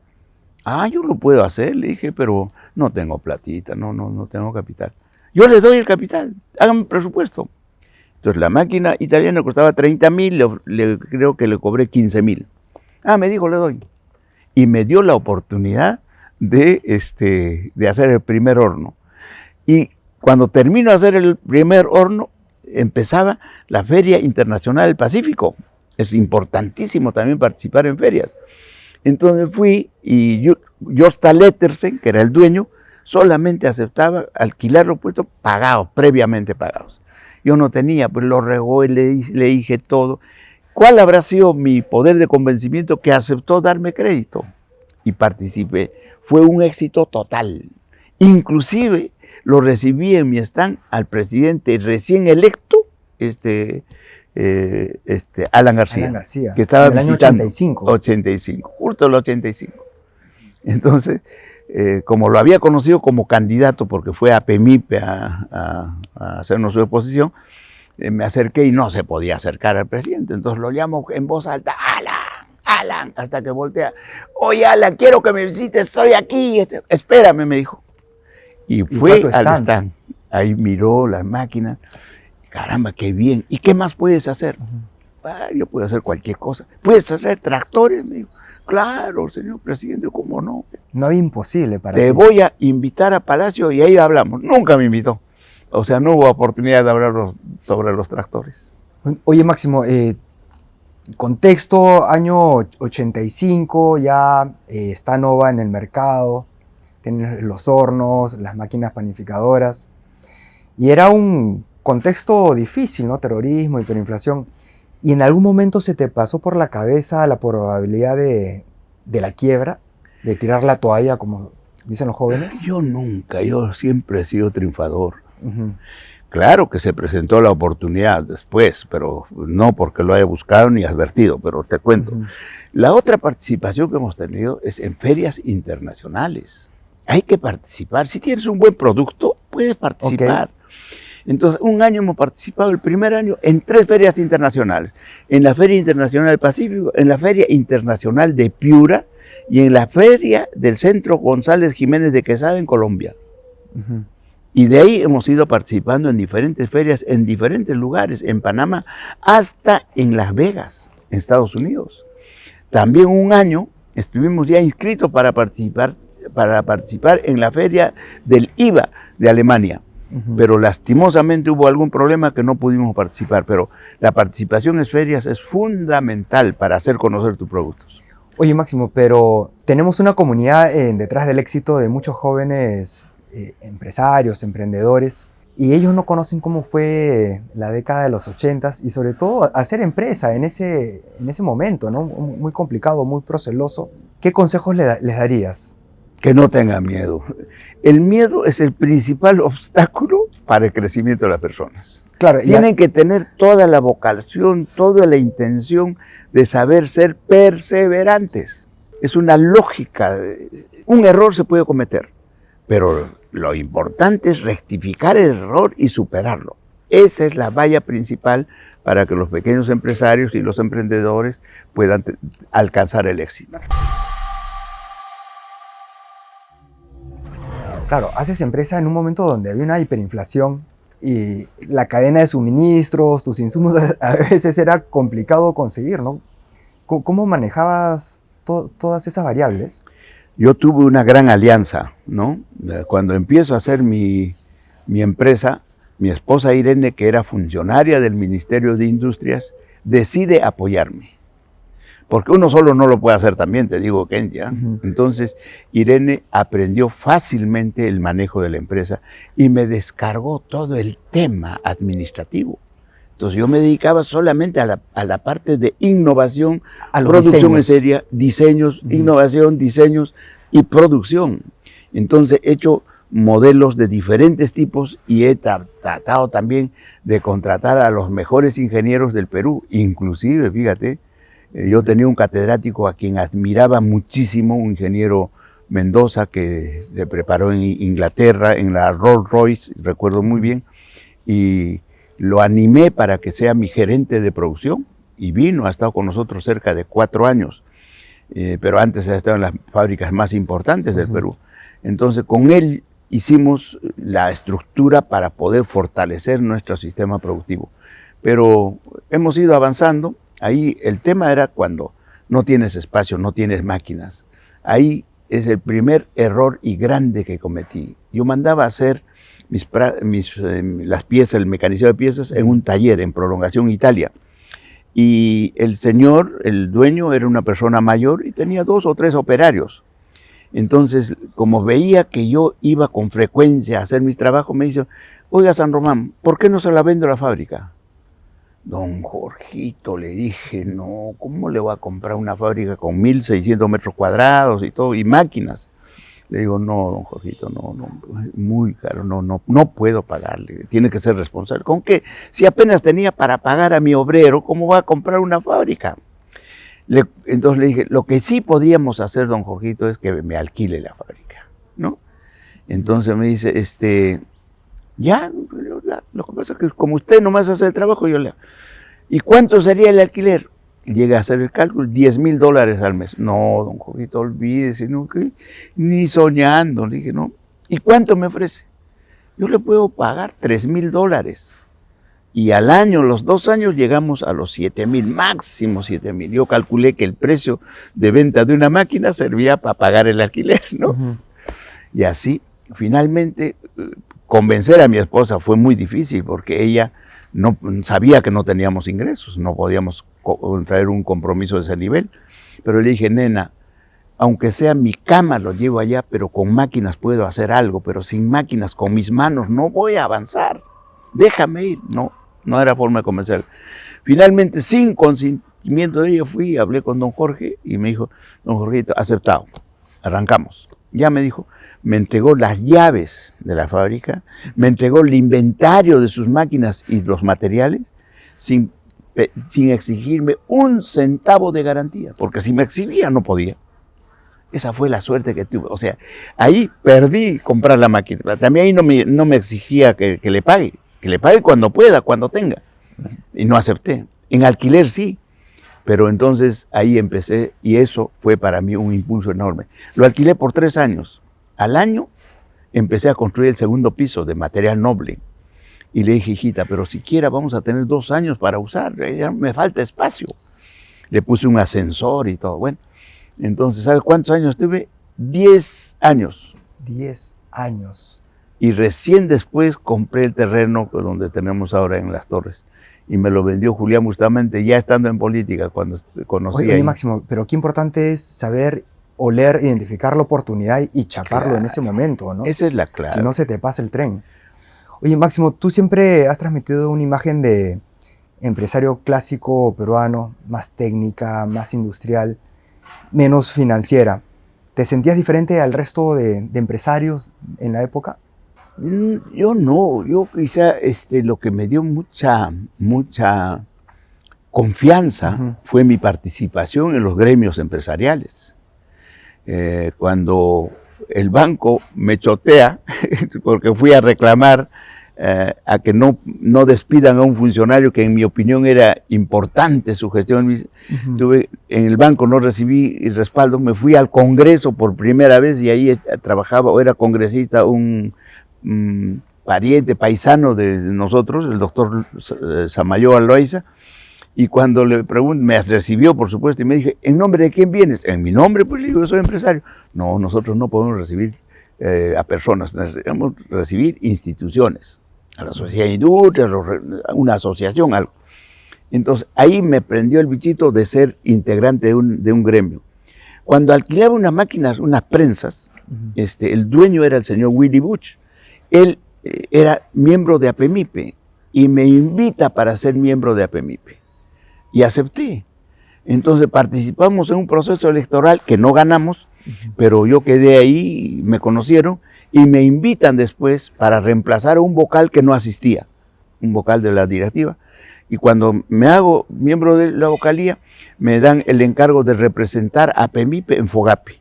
Ah, yo lo puedo hacer, le dije, pero no tengo platita, no tengo capital. Yo les doy el capital, háganme presupuesto. Entonces la máquina italiana costaba 30,000, creo que le cobré 15,000. Ah, me dijo, le doy. Y me dio la oportunidad de hacer el primer horno. Y cuando termino de hacer el primer horno, empezaba la Feria Internacional del Pacífico. Es importantísimo también participar en ferias. Entonces fui y Josta Lettersen, que era el dueño, solamente aceptaba alquilar los puestos pagados, previamente pagados. Yo no tenía, pues lo regó y le dije todo. ¿Cuál habrá sido mi poder de convencimiento que aceptó darme crédito? Y participé. Fue un éxito total. Inclusive lo recibí en mi stand al presidente recién electo, Alan García, que estaba en el visitando. año 85. 85, justo el 85. Entonces, como lo había conocido como candidato, porque fue a PEMIPE a hacernos su exposición, me acerqué y no se podía acercar al presidente. Entonces lo llamo en voz alta, Alan, hasta que voltea. Oye, Alan, quiero que me visites, estoy aquí. Espérame, me dijo. Y fue al stand. Ahí miró las máquinas. Caramba, qué bien. ¿Y qué más puedes hacer? Yo puedo hacer cualquier cosa. ¿Puedes hacer tractores? Me dijo. Claro, señor presidente, ¿cómo no? No había imposible para Te voy a invitar a Palacio y ahí hablamos. Nunca me invitó. O sea, no hubo oportunidad de hablar sobre los tractores. Oye, Máximo, contexto, año 85, ya está Nova en el mercado, tiene los hornos, las máquinas panificadoras, y era un contexto difícil, ¿no? Terrorismo, hiperinflación. ¿Y en algún momento se te pasó por la cabeza la probabilidad de la quiebra, de tirar la toalla, como dicen los jóvenes? Yo nunca, yo siempre he sido triunfador. Claro que se presentó la oportunidad después, pero no porque lo haya buscado ni advertido, pero te cuento. La otra participación que hemos tenido es en ferias internacionales. Hay que participar. Si tienes un buen producto, puedes participar. Entonces, un año hemos participado, el primer año, en 3 ferias internacionales. En la Feria Internacional del Pacífico, en la Feria Internacional de Piura y en la Feria del Centro González Jiménez de Quesada en Colombia. Y de ahí hemos ido participando en diferentes ferias, en diferentes lugares, en Panamá, hasta en Las Vegas, en Estados Unidos. También un año estuvimos ya inscritos para participar en la feria del IVA de Alemania. Pero lastimosamente hubo algún problema que no pudimos participar. Pero la participación en ferias es fundamental para hacer conocer tus productos. Oye, Máximo, pero tenemos una comunidad detrás del éxito de muchos jóvenes empresarios, emprendedores, y ellos no conocen cómo fue la década de los 80s y sobre todo hacer empresa en ese momento, ¿no? Muy complicado, muy proceloso. ¿Qué consejos les darías? Que no tengan miedo. El miedo es el principal obstáculo para el crecimiento de las personas. Claro, tienen que tener toda la vocación, toda la intención de saber ser perseverantes. Es una lógica. Un error se puede cometer, pero lo importante es rectificar el error y superarlo. Esa es la valla principal para que los pequeños empresarios y los emprendedores puedan alcanzar el éxito. Claro, haces empresa en un momento donde había una hiperinflación y la cadena de suministros, tus insumos, a veces era complicado conseguir, ¿no? ¿Cómo manejabas todas esas variables? Yo tuve una gran alianza, ¿no? Cuando empiezo a hacer mi empresa, mi esposa Irene, que era funcionaria del Ministerio de Industrias, decide apoyarme. Porque uno solo no lo puede hacer también, te digo, Kentia. Entonces, Irene aprendió fácilmente el manejo de la empresa y me descargó todo el tema administrativo. Entonces, yo me dedicaba solamente a la parte de innovación, a producción en serie, diseños, innovación, diseños y producción. Entonces, he hecho modelos de diferentes tipos y he tratado también de contratar a los mejores ingenieros del Perú. Inclusive, fíjate, yo tenía un catedrático a quien admiraba muchísimo, un ingeniero Mendoza que se preparó en Inglaterra, en la Rolls Royce, recuerdo muy bien, y lo animé para que sea mi gerente de producción y vino, ha estado con nosotros cerca de 4 años, pero antes ha estado en las fábricas más importantes del Perú. Entonces con él hicimos la estructura para poder fortalecer nuestro sistema productivo, pero hemos ido avanzando. Ahí el tema era cuando no tienes espacio, no tienes máquinas. Ahí es el primer error y grande que cometí. Yo mandaba a hacer las piezas, el mecanizado de piezas en un taller en Prolongación, Italia. Y el señor, el dueño, era una persona mayor y tenía 2 o 3 operarios. Entonces, como veía que yo iba con frecuencia a hacer mis trabajos, me dice, oiga, San Román, ¿por qué no se la vendo a la fábrica? Don Jorgito, le dije, no, ¿cómo le voy a comprar una fábrica con 1.600 metros cuadrados y todo, y máquinas? Le digo, no, don Jorgito, no, muy caro, no puedo pagarle, tiene que ser responsable. ¿Con qué? Si apenas tenía para pagar a mi obrero, ¿cómo va a comprar una fábrica? Entonces le dije, lo que sí podíamos hacer, don Jorgito, es que me alquile la fábrica, ¿no? Entonces me dice, ya, lo que pasa es que como usted nomás hace el trabajo, yo le... ¿Y cuánto sería el alquiler? Llega a hacer el cálculo, $10,000 al mes. No, don Jorgito, olvídese, ¿no? ¿Qué? Ni soñando. Le dije, no. ¿Y cuánto me ofrece? Yo le puedo pagar $3,000. Y al año, los 2 años, llegamos a los 7,000, máximo 7,000. Yo calculé que el precio de venta de una máquina servía para pagar el alquiler, ¿no? Y así, finalmente, convencer a mi esposa fue muy difícil porque ella no sabía que no teníamos ingresos, no podíamos traer un compromiso de ese nivel. Pero le dije, nena, aunque sea mi cama lo llevo allá, pero con máquinas puedo hacer algo, pero sin máquinas, con mis manos, no voy a avanzar. Déjame ir. No era forma de convencer. Finalmente, sin consentimiento de ella, fui y hablé con don Jorge y me dijo, don Jorgito, aceptado, arrancamos. Ya me dijo, me entregó las llaves de la fábrica, me entregó el inventario de sus máquinas y los materiales, sin exigirme un centavo de garantía, porque si me exigía no podía. Esa fue la suerte que tuve. O sea, ahí perdí comprar la máquina. También ahí no me exigía que le pague cuando pueda, cuando tenga. Y no acepté. En alquiler sí, pero entonces ahí empecé y eso fue para mí un impulso enorme. Lo alquilé por 3 años. Al año empecé a construir el segundo piso de material noble. Y le dije, hijita, pero siquiera vamos a tener 2 años para usar, ya me falta espacio. Le puse un ascensor y todo. Bueno, entonces, ¿sabes cuántos años tuve? 10 años. 10 años. Y recién después compré el terreno donde tenemos ahora en Las Torres. Y me lo vendió Julián Bustamante, ya estando en política, cuando conocí Oye, Máximo, pero qué importante es saber oler, identificar la oportunidad y chaparlo en ese momento, ¿no? Esa es la clave. Si no, se te pasa el tren. Oye, Máximo, tú siempre has transmitido una imagen de empresario clásico peruano, más técnica, más industrial, menos financiera. ¿Te sentías diferente al resto de empresarios en la época? Yo no, yo quizá lo que me dio mucha confianza fue mi participación en los gremios empresariales. Cuando el banco me chotea, porque fui a reclamar a que no despidan a un funcionario que en mi opinión era importante su gestión. En el banco no recibí el respaldo, me fui al Congreso por primera vez y ahí trabajaba o era congresista un pariente paisano de nosotros, el doctor Samayoa Loaiza, y cuando le pregunté, me recibió por supuesto y me dije, ¿en nombre de quién vienes? En mi nombre, pues le digo, yo soy empresario. No, nosotros no podemos recibir a personas, necesitamos recibir instituciones, a la sociedad de industria, una asociación, algo. Entonces ahí me prendió el bichito de ser integrante de un gremio. Cuando alquilaba unas máquinas, unas prensas, el dueño era el señor Willy Buch. Él era miembro de APEMIPE y me invita para ser miembro de APEMIPE. Y acepté. Entonces participamos en un proceso electoral que no ganamos, pero yo quedé ahí, me conocieron y me invitan después para reemplazar a un vocal que no asistía, un vocal de la directiva. Y cuando me hago miembro de la vocalía, me dan el encargo de representar a APEMIPE en Fogapi.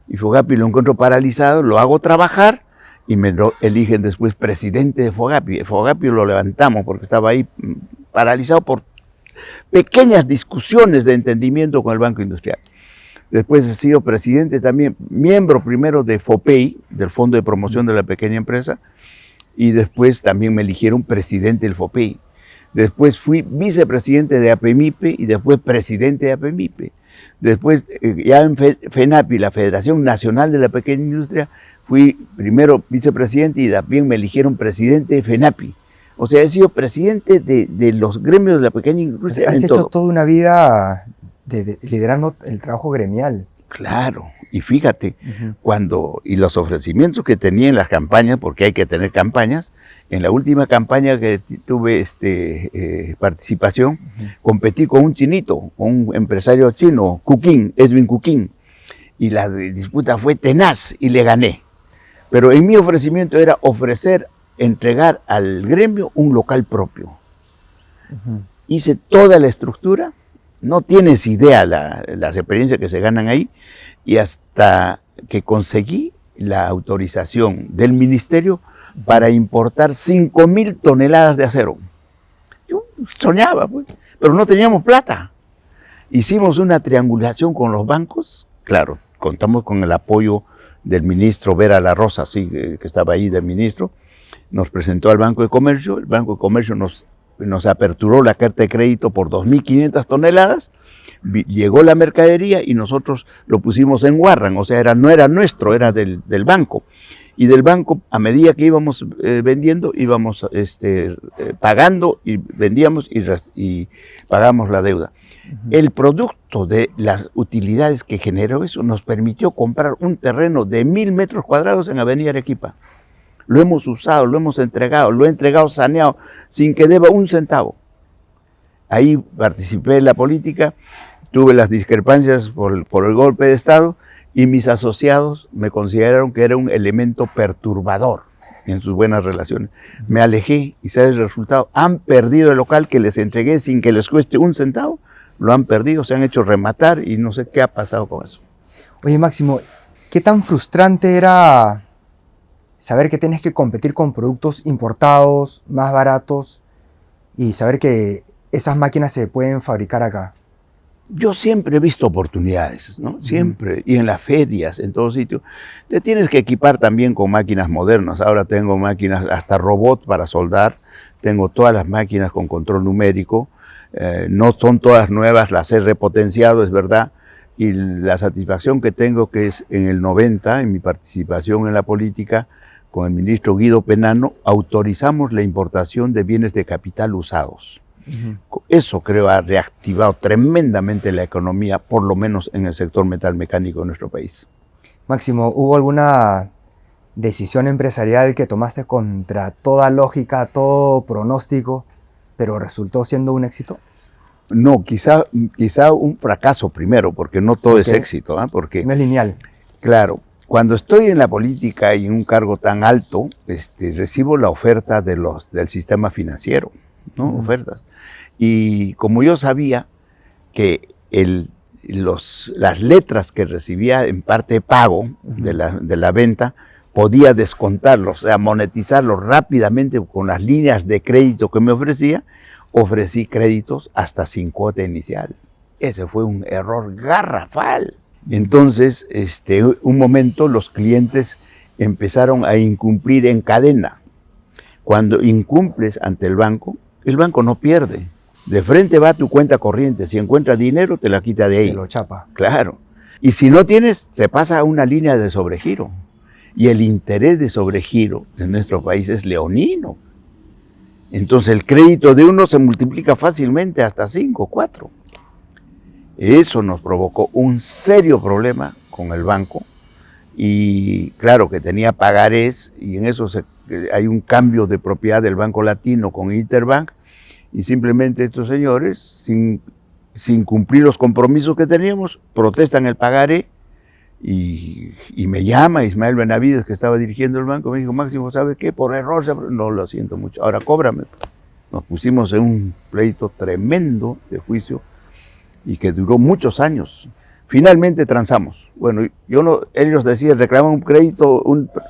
Y Fogapi lo encuentro paralizado, lo hago trabajar y me lo eligen después presidente de Fogapi. Fogapi lo levantamos porque estaba ahí paralizado por pequeñas discusiones de entendimiento con el Banco Industrial. Después he sido presidente también, miembro primero de FOPEI, del Fondo de Promoción de la Pequeña Empresa, y después también me eligieron presidente del FOPEI. Después fui vicepresidente de APEMIPE y después presidente de APEMIPE. Después, ya en FENAPI, la Federación Nacional de la Pequeña Industria, fui primero vicepresidente y también me eligieron presidente de FENAPI. O sea, he sido presidente de los gremios de la pequeña industria. Has hecho toda una vida liderando el trabajo gremial. Claro, y fíjate, y los ofrecimientos que tenía en las campañas, porque hay que tener campañas, en la última campaña que tuve participación, competí con un chinito, con un empresario chino, Edwin Cuquín, y la disputa fue tenaz y le gané. Pero en mi ofrecimiento era entregar al gremio un local propio. Hice toda la estructura, no tienes idea las experiencias que se ganan ahí, y hasta que conseguí la autorización del ministerio para importar 5,000 toneladas de acero. Yo soñaba, pues, pero no teníamos plata. Hicimos una triangulación con los bancos, claro, contamos con el apoyo del ministro Vera La Rosa, sí, que estaba ahí del ministro, nos presentó al Banco de Comercio, el Banco de Comercio nos aperturó la carta de crédito por 2.500 toneladas, llegó la mercadería y nosotros lo pusimos en Warran, o sea, no era nuestro, era del banco. Y del banco, a medida que íbamos vendiendo, íbamos pagando y vendíamos y pagamos la deuda. El producto de las utilidades que generó eso nos permitió comprar un terreno de 1.000 metros cuadrados en Avenida Arequipa. Lo hemos usado, lo hemos entregado, lo he entregado saneado, sin que deba un centavo. Ahí participé en la política, tuve las discrepancias por el golpe de Estado Y mis asociados me consideraron que era un elemento perturbador en sus buenas relaciones. Me alejé y ¿sabes el resultado? Han perdido el local que les entregué sin que les cueste un centavo. Lo han perdido, se han hecho rematar y no sé qué ha pasado con eso. Oye, Máximo, ¿qué tan frustrante era saber que tienes que competir con productos importados, más baratos, y saber que esas máquinas se pueden fabricar acá? Yo siempre he visto oportunidades, ¿no? Siempre. Y en las ferias, en todos sitios. Te tienes que equipar también con máquinas modernas. Ahora tengo máquinas, hasta robot para soldar. Tengo todas las máquinas con control numérico. No son todas nuevas, las he repotenciado, es verdad. Y la satisfacción que tengo que es en el 90, en mi participación en la política, con el ministro Guido Penano, autorizamos la importación de bienes de capital usados. Eso creo ha reactivado tremendamente la economía, por lo menos en el sector metalmecánico de nuestro país. Máximo, ¿hubo alguna decisión empresarial que tomaste contra toda lógica, todo pronóstico, pero resultó siendo un éxito? No, quizá un fracaso primero, porque no todo es éxito, ¿eh? Porque no es lineal. Claro, cuando estoy en la política y en un cargo tan alto, recibo la oferta del sistema financiero, ¿no? Ofertas. Y como yo sabía que las letras que recibía en parte de pago de la venta, podía descontarlos, o sea, monetizarlos rápidamente con las líneas de crédito que me ofrecía, ofrecí créditos hasta sin cuota inicial. Ese fue un error garrafal. Entonces, un momento los clientes empezaron a incumplir en cadena. Cuando incumples ante el banco no pierde. De frente va a tu cuenta corriente. Si encuentra dinero, te la quita de ahí. Te lo chapa. Claro. Y si no tienes, te pasa a una línea de sobregiro. Y el interés de sobregiro en nuestro país es leonino. Entonces el crédito de uno se multiplica fácilmente hasta 5, 4. Eso nos provocó un serio problema con el banco. Y claro que tenía pagarés y en eso hay un cambio de propiedad del Banco Latino con Interbank. Y simplemente estos señores, sin cumplir los compromisos que teníamos, protestan el pagaré y me llama Ismael Benavides, que estaba dirigiendo el banco, me dijo, Máximo, ¿sabes qué? Por error, no, lo siento mucho, ahora cóbrame. Nos pusimos en un pleito tremendo de juicio y que duró muchos años. Finalmente transamos. Bueno, ellos decían, reclaman un crédito,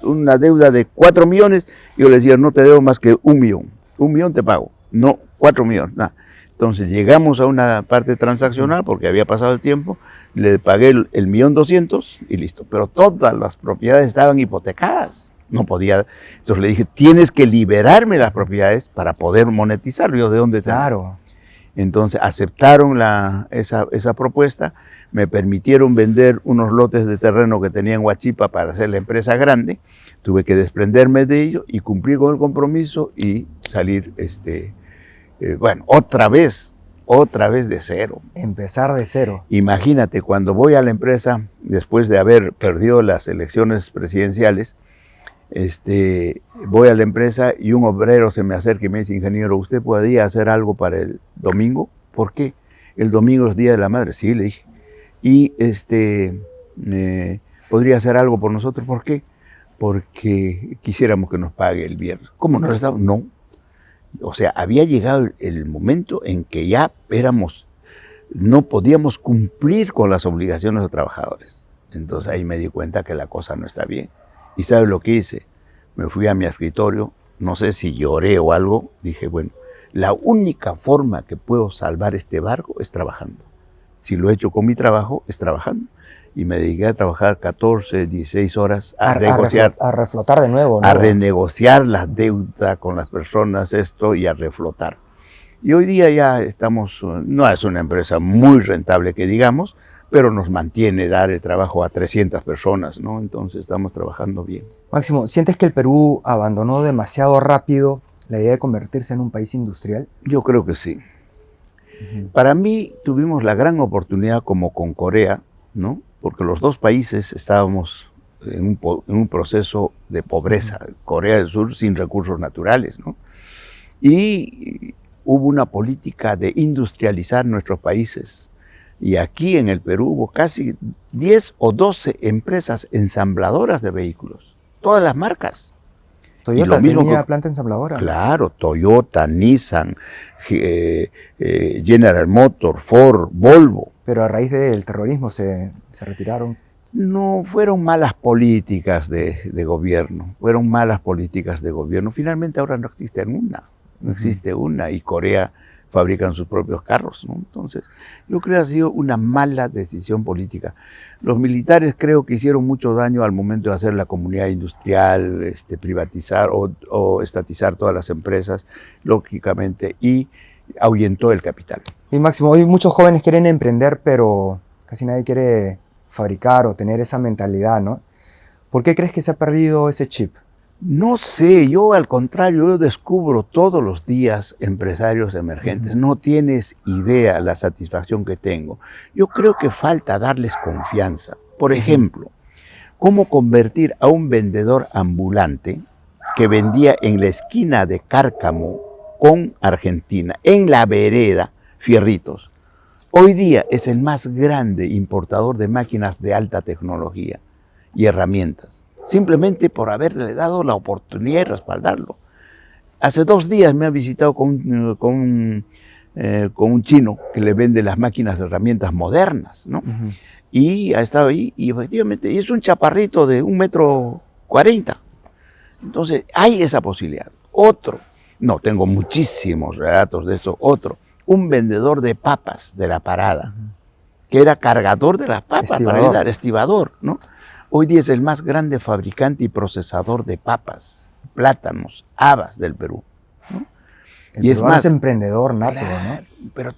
una deuda de 4 millones, y yo les decía, no te debo más que 1 millón. 1 millón te pago. No, 4 millones, nada. Entonces llegamos a una parte transaccional porque había pasado el tiempo, le pagué el 1.200.000 y listo. Pero todas las propiedades estaban hipotecadas, no podía. Entonces le dije, tienes que liberarme las propiedades para poder monetizar. Yo, ¿de dónde tengo? Claro. Entonces aceptaron esa propuesta, me permitieron vender unos lotes de terreno que tenía en Huachipa para hacer la empresa grande. Tuve que desprenderme de ello y cumplir con el compromiso y salir, bueno, otra vez de cero. Empezar de cero. Imagínate, cuando voy a la empresa, después de haber perdido las elecciones presidenciales, voy a la empresa y un obrero se me acerca y me dice, ingeniero, ¿usted podría hacer algo para el domingo? ¿Por qué? El domingo es Día de la Madre. Sí, le dije. Y ¿podría hacer algo por nosotros? ¿Por qué? Porque quisiéramos que nos pague el viernes. ¿Cómo no lo estaba? No. O sea, había llegado el momento en que ya no podíamos cumplir con las obligaciones de los trabajadores. Entonces ahí me di cuenta que la cosa no está bien. ¿Y sabes lo que hice? Me fui a mi escritorio, no sé si lloré o algo, dije, bueno, la única forma que puedo salvar este barco es trabajando. Si lo he hecho con mi trabajo, es trabajando. Y me dediqué a trabajar 14, 16 horas a negociar. A reflotar de nuevo, ¿no? A renegociar la deuda con las personas, y a reflotar. Y hoy día ya no es una empresa muy rentable que digamos, pero nos mantiene dar el trabajo a 300 personas, ¿no? Entonces estamos trabajando bien. Máximo, ¿sientes que el Perú abandonó demasiado rápido la idea de convertirse en un país industrial? Yo creo que sí. Para mí tuvimos la gran oportunidad como con Corea, ¿no? Porque los dos países estábamos en un proceso de pobreza. Corea del Sur sin recursos naturales, ¿no? Y hubo una política de industrializar nuestros países. Y aquí en el Perú hubo casi 10 o 12 empresas ensambladoras de vehículos, todas las marcas. Toyota tenía planta ensambladora. Claro, Toyota, Nissan, General Motors, Ford, Volvo. Pero a raíz del terrorismo se retiraron. No, fueron malas políticas de gobierno, fueron malas políticas de gobierno. Finalmente ahora no existe una, y Corea fabrican sus propios carros, ¿no? Entonces, yo creo que ha sido una mala decisión política. Los militares creo que hicieron mucho daño al momento de hacer la comunidad industrial, privatizar o estatizar todas las empresas, lógicamente, y ahuyentó el capital. Y Máximo, hoy muchos jóvenes quieren emprender, pero casi nadie quiere fabricar o tener esa mentalidad, ¿no? ¿Por qué crees que se ha perdido ese chip? No sé, yo al contrario, yo descubro todos los días empresarios emergentes. No tienes idea la satisfacción que tengo. Yo creo que falta darles confianza. Por ejemplo, cómo convertir a un vendedor ambulante que vendía en la esquina de Cárcamo con Argentina, en la vereda, Fierritos. Hoy día es el más grande importador de máquinas de alta tecnología y herramientas, simplemente por haberle dado la oportunidad de respaldarlo. Hace 2 días me ha visitado con un chino que le vende las máquinas de herramientas modernas, ¿no? Y ha estado ahí, y efectivamente, y es un chaparrito de 1,40 m. Entonces, hay esa posibilidad. Otro, no, tengo muchísimos relatos de eso. Otro, un vendedor de papas de la parada, que era cargador de las papas, estibador, ¿no? Hoy día es el más grande fabricante y procesador de papas, plátanos, habas del Perú, ¿no? Y es más emprendedor nato, claro, ¿no? Pero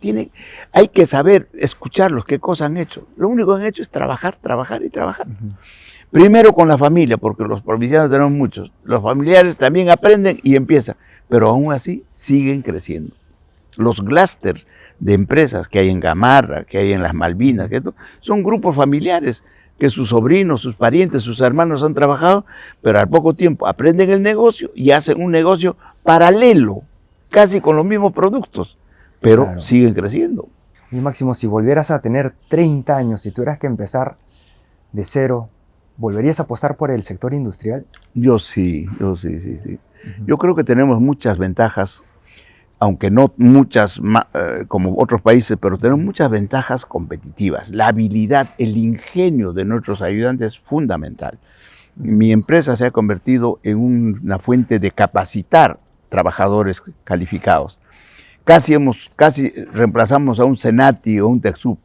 hay que saber escucharlos, qué cosas han hecho. Lo único que han hecho es trabajar, trabajar y trabajar. Primero con la familia, porque los provincianos tenemos muchos. Los familiares también aprenden y empiezan, pero aún así siguen creciendo. Los clústeres de empresas que hay en Gamarra, que hay en las Malvinas, son grupos familiares que sus sobrinos, sus parientes, sus hermanos han trabajado, pero al poco tiempo aprenden el negocio y hacen un negocio paralelo, casi con los mismos productos, pero claro, siguen creciendo. Y Máximo, si volvieras a tener 30 años y tuvieras que empezar de cero, ¿volverías a apostar por el sector industrial? Yo sí. Yo creo que tenemos muchas ventajas, aunque no muchas como otros países, pero tenemos muchas ventajas competitivas. La habilidad, el ingenio de nuestros ayudantes es fundamental. Mi empresa se ha convertido en una fuente de capacitar trabajadores calificados. Casi reemplazamos a un Senati o un Texub.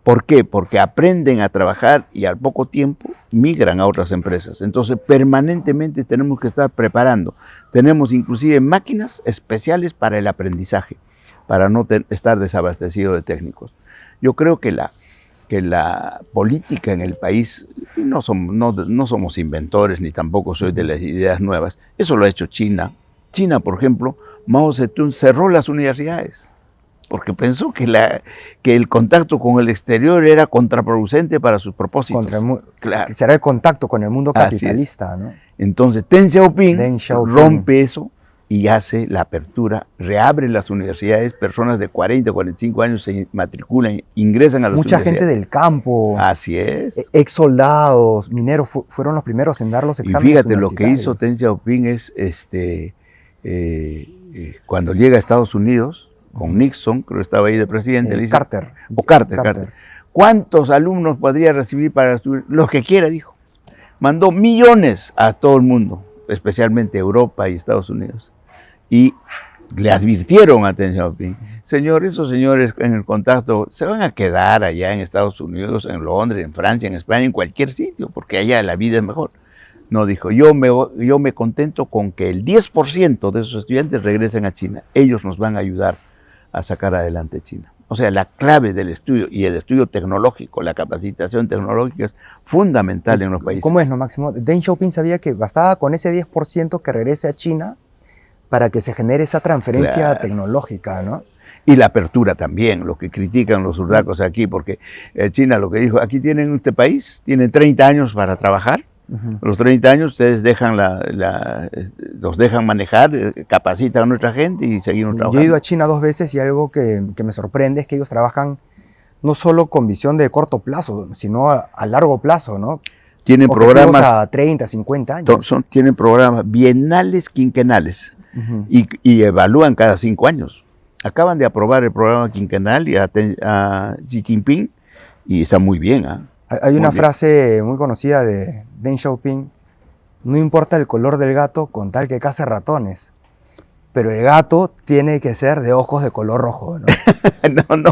¿Por qué? Porque aprenden a trabajar y al poco tiempo migran a otras empresas. Entonces, permanentemente tenemos que estar preparando. Tenemos inclusive máquinas especiales para el aprendizaje, para no estar desabastecido de técnicos. Yo creo que la política en el país, y no somos inventores, ni tampoco soy de las ideas nuevas, eso lo ha hecho China. China, por ejemplo, Mao Zedong cerró las universidades, porque pensó que el contacto con el exterior era contraproducente para sus propósitos. Claro. Será el contacto con el mundo capitalista, ¿no? Entonces Deng Xiaoping rompe eso y hace la apertura, reabre las universidades, personas de 40, 45 años se matriculan, ingresan a las universidades. Mucha gente del campo. Así es. Ex soldados, mineros, fueron los primeros en dar los exámenes. Y fíjate, lo que hizo Deng Xiaoping es, cuando llega a Estados Unidos, con Nixon, creo que estaba ahí de presidente. Le dice, Carter. ¿Cuántos alumnos podría recibir para estudiar? Los que quiera, dijo. Mandó millones a todo el mundo, especialmente Europa y Estados Unidos. Y le advirtieron a Deng Xiaoping, esos señores en el contacto se van a quedar allá en Estados Unidos, en Londres, en Francia, en España, en cualquier sitio, porque allá la vida es mejor. No, dijo, yo me contento con que el 10% de esos estudiantes regresen a China. Ellos nos van a ayudar a sacar adelante China. O sea, la clave del estudio y el estudio tecnológico, la capacitación tecnológica es fundamental en los países. ¿Cómo es, no, Máximo? Deng Xiaoping sabía que bastaba con ese 10% que regrese a China para que se genere esa transferencia tecnológica, ¿no? Y la apertura también, lo que critican los surdacos aquí, porque China lo que dijo, aquí tienen este país, tienen 30 años para trabajar. A los 30 años ustedes los dejan manejar, capacitan a nuestra gente y seguimos trabajando. Yo he ido a China 2 veces y algo que me sorprende es que ellos trabajan no solo con visión de corto plazo, sino a largo plazo, ¿no? Tienen Objetivos programas, a 30, 50 años. tienen programas bienales, quinquenales, Ujú. y evalúan cada 5 años. Acaban de aprobar el programa quinquenal y a Xi Jinping, y está muy bien. Hay Muy una bien. frase muy conocida de Deng Xiaoping: no importa el color del gato con tal que case ratones, pero el gato tiene que ser de ojos de color rojo, ¿no?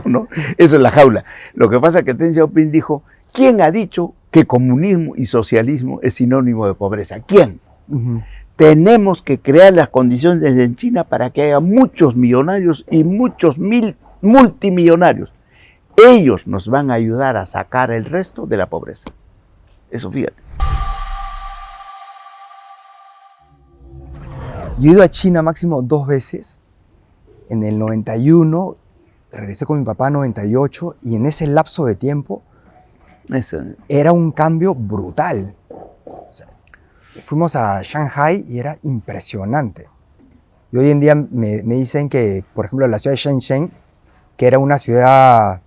No, eso es la jaula. Lo que pasa es que Deng Xiaoping dijo, ¿quién ha dicho que comunismo y socialismo es sinónimo de pobreza? ¿Quién? Ujú. Tenemos que crear las condiciones en China para que haya muchos millonarios y muchos multimillonarios. Ellos nos van a ayudar a sacar el resto de la pobreza. Eso, fíjate. Yo he ido a China máximo 2 veces. En el 91, regresé con mi papá en 98, y en ese lapso de tiempo Eso. era un cambio brutal. O sea, fuimos a Shanghai y era impresionante. Y hoy en día me dicen que, por ejemplo, la ciudad de Shenzhen, que era una ciudad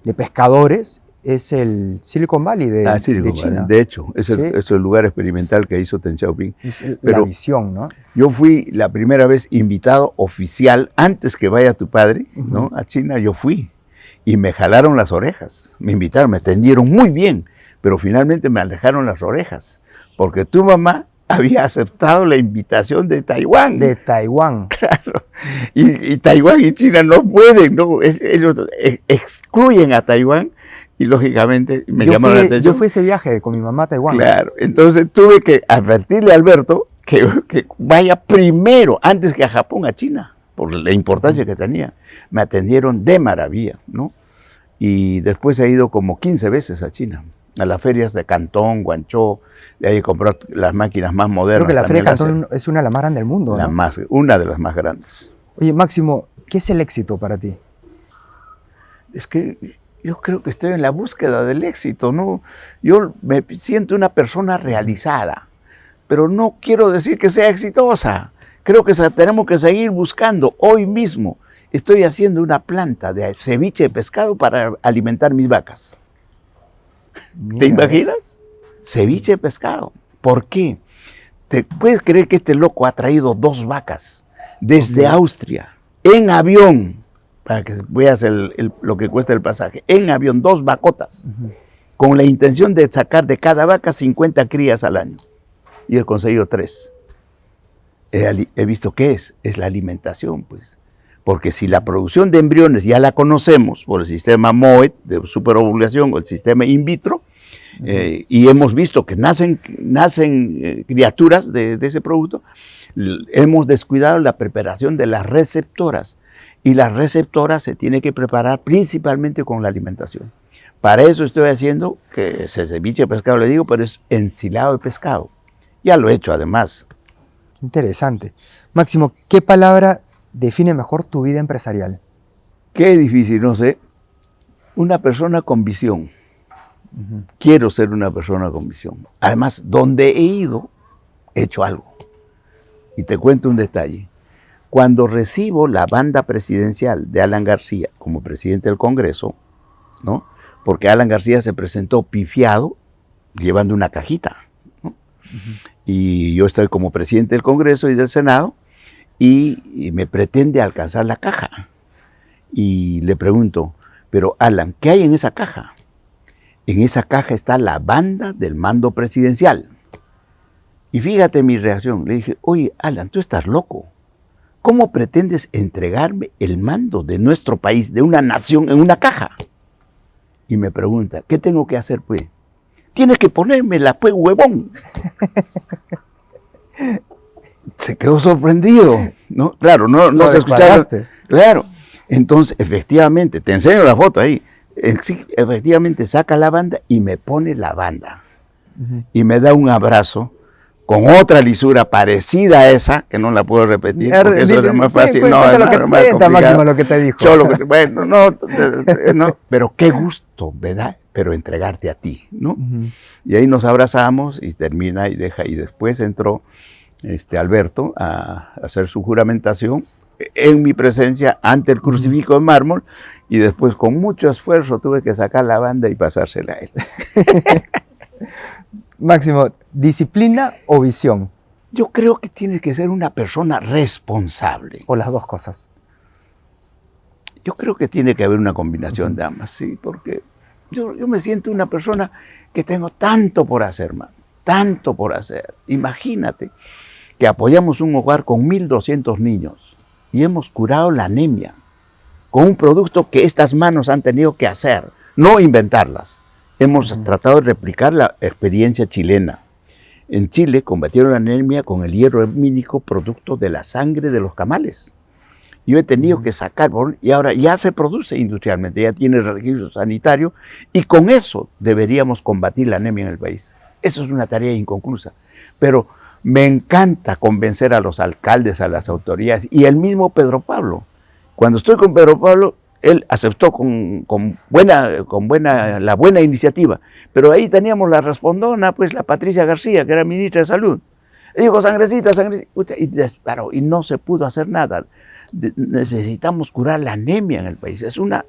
de pescadores, es el Silicon Valley de Silicon China. Valley. De hecho, es Sí. el lugar experimental que hizo Deng Xiaoping. Es la Pero visión, ¿no? yo fui la primera vez invitado oficial, antes que vaya tu padre, ¿no? Ujú. A China, yo fui. Y me jalaron las orejas. Me invitaron, me atendieron muy bien. Pero finalmente me alejaron las orejas. Porque tu mamá había aceptado la invitación de Taiwán. De Taiwán. Claro. Y Taiwán y China no pueden, ¿no? Ellos excluyen a Taiwán y lógicamente me llamaron la atención. Yo fui a ese viaje con mi mamá a Taiwán. Claro, entonces tuve que advertirle a Alberto que vaya primero, antes que a Japón, a China, por la importancia que tenía. Me atendieron de maravilla, ¿no? Y después he ido como 15 veces a China, a las ferias de Cantón, Guangzhou, de ahí comprar las máquinas más modernas. Creo que la Feria de también Cantón es una de las más grandes del mundo, ¿no? una de las más grandes. Oye, Máximo, ¿qué es el éxito para ti? Es que yo creo que estoy en la búsqueda del éxito, ¿no? Yo me siento una persona realizada, pero no quiero decir que sea exitosa. Creo que tenemos que seguir buscando. Hoy mismo estoy haciendo una planta de ceviche de pescado para alimentar mis vacas. Mira, ¿Te imaginas? Ceviche de pescado. ¿Por qué? ¿Te puedes creer que este loco ha traído 2 vacas desde Ok. Austria en avión? Para que veas lo que cuesta el pasaje. En avión, 2 vacotas. Ujú. Con la intención de sacar de cada vaca 50 crías al año. Y he conseguido 3. He visto qué es la alimentación, pues. Porque si la producción de embriones ya la conocemos por el sistema MOET de superovulación o el sistema in vitro, y hemos visto que nacen criaturas de ese producto, hemos descuidado la preparación de las receptoras. Y las receptoras se tienen que preparar principalmente con la alimentación. Para eso estoy haciendo, que es ceviche de pescado, le digo, pero es ensilado de pescado. Ya lo he hecho además. Interesante. Máximo, ¿qué palabra define mejor tu vida empresarial? Qué difícil, no sé. Una persona con visión. Ujú. Quiero ser una persona con visión. Además, donde he ido, he hecho algo. Y te cuento un detalle. Cuando recibo la banda presidencial de Alan García como presidente del Congreso, ¿no? Porque Alan García se presentó pifiado llevando una cajita, ¿no? Y yo estoy como presidente del Congreso y del Senado y me pretende alcanzar la caja. Y le pregunto, pero Alan, ¿qué hay en esa caja? En esa caja está la banda del mando presidencial. Y fíjate mi reacción. Le dije, oye, Alan, tú estás loco. ¿Cómo pretendes entregarme el mando de nuestro país, de una nación, en una caja? Y me pregunta, ¿qué tengo que hacer, pues? Tienes que ponérmela, pues, huevón. Se quedó sorprendido, ¿no? Claro, no se escuchaba. Claro. Entonces, efectivamente, te enseño la foto ahí. Efectivamente, saca la banda y me pone la banda. Ujú. Y me da un abrazo con otra lisura parecida a esa, que no la puedo repetir, porque eso es más fácil. Cuenta No, lo que es más cuenta, Máximo, complicado. lo que te dijo. Solo que, bueno, no, pero qué gusto, ¿verdad? Pero entregarte a ti, ¿no? Ujú. Y ahí nos abrazamos y termina y deja. Y después entró Alberto a hacer su juramentación en mi presencia ante el crucifijo de mármol, y después con mucho esfuerzo tuve que sacar la banda y pasársela a él. Máximo, ¿disciplina o visión? Yo creo que tienes que ser una persona responsable. O las dos cosas. Yo creo que tiene que haber una combinación de ambas, sí, porque yo me siento una persona que tengo tanto por hacer, man, tanto por hacer. Imagínate que apoyamos un hogar con 1.200 niños y hemos curado la anemia con un producto que estas manos han tenido que hacer, no inventarlas. Hemos tratado de replicar la experiencia chilena. En Chile combatieron la anemia con el hierro hemínico, producto de la sangre de los camales. Yo he tenido que sacar, y ahora ya se produce industrialmente, ya tiene registro sanitario, y con eso deberíamos combatir la anemia en el país. Eso es una tarea inconclusa. Pero me encanta convencer a los alcaldes, a las autoridades, y el mismo Pedro Pablo. Cuando estoy con Pedro Pablo, él aceptó la buena iniciativa, pero ahí teníamos la respondona, pues la Patricia García, que era ministra de Salud. Y dijo, sangrecita, y disparó, y no se pudo hacer nada. Necesitamos curar la anemia en el país. Es unos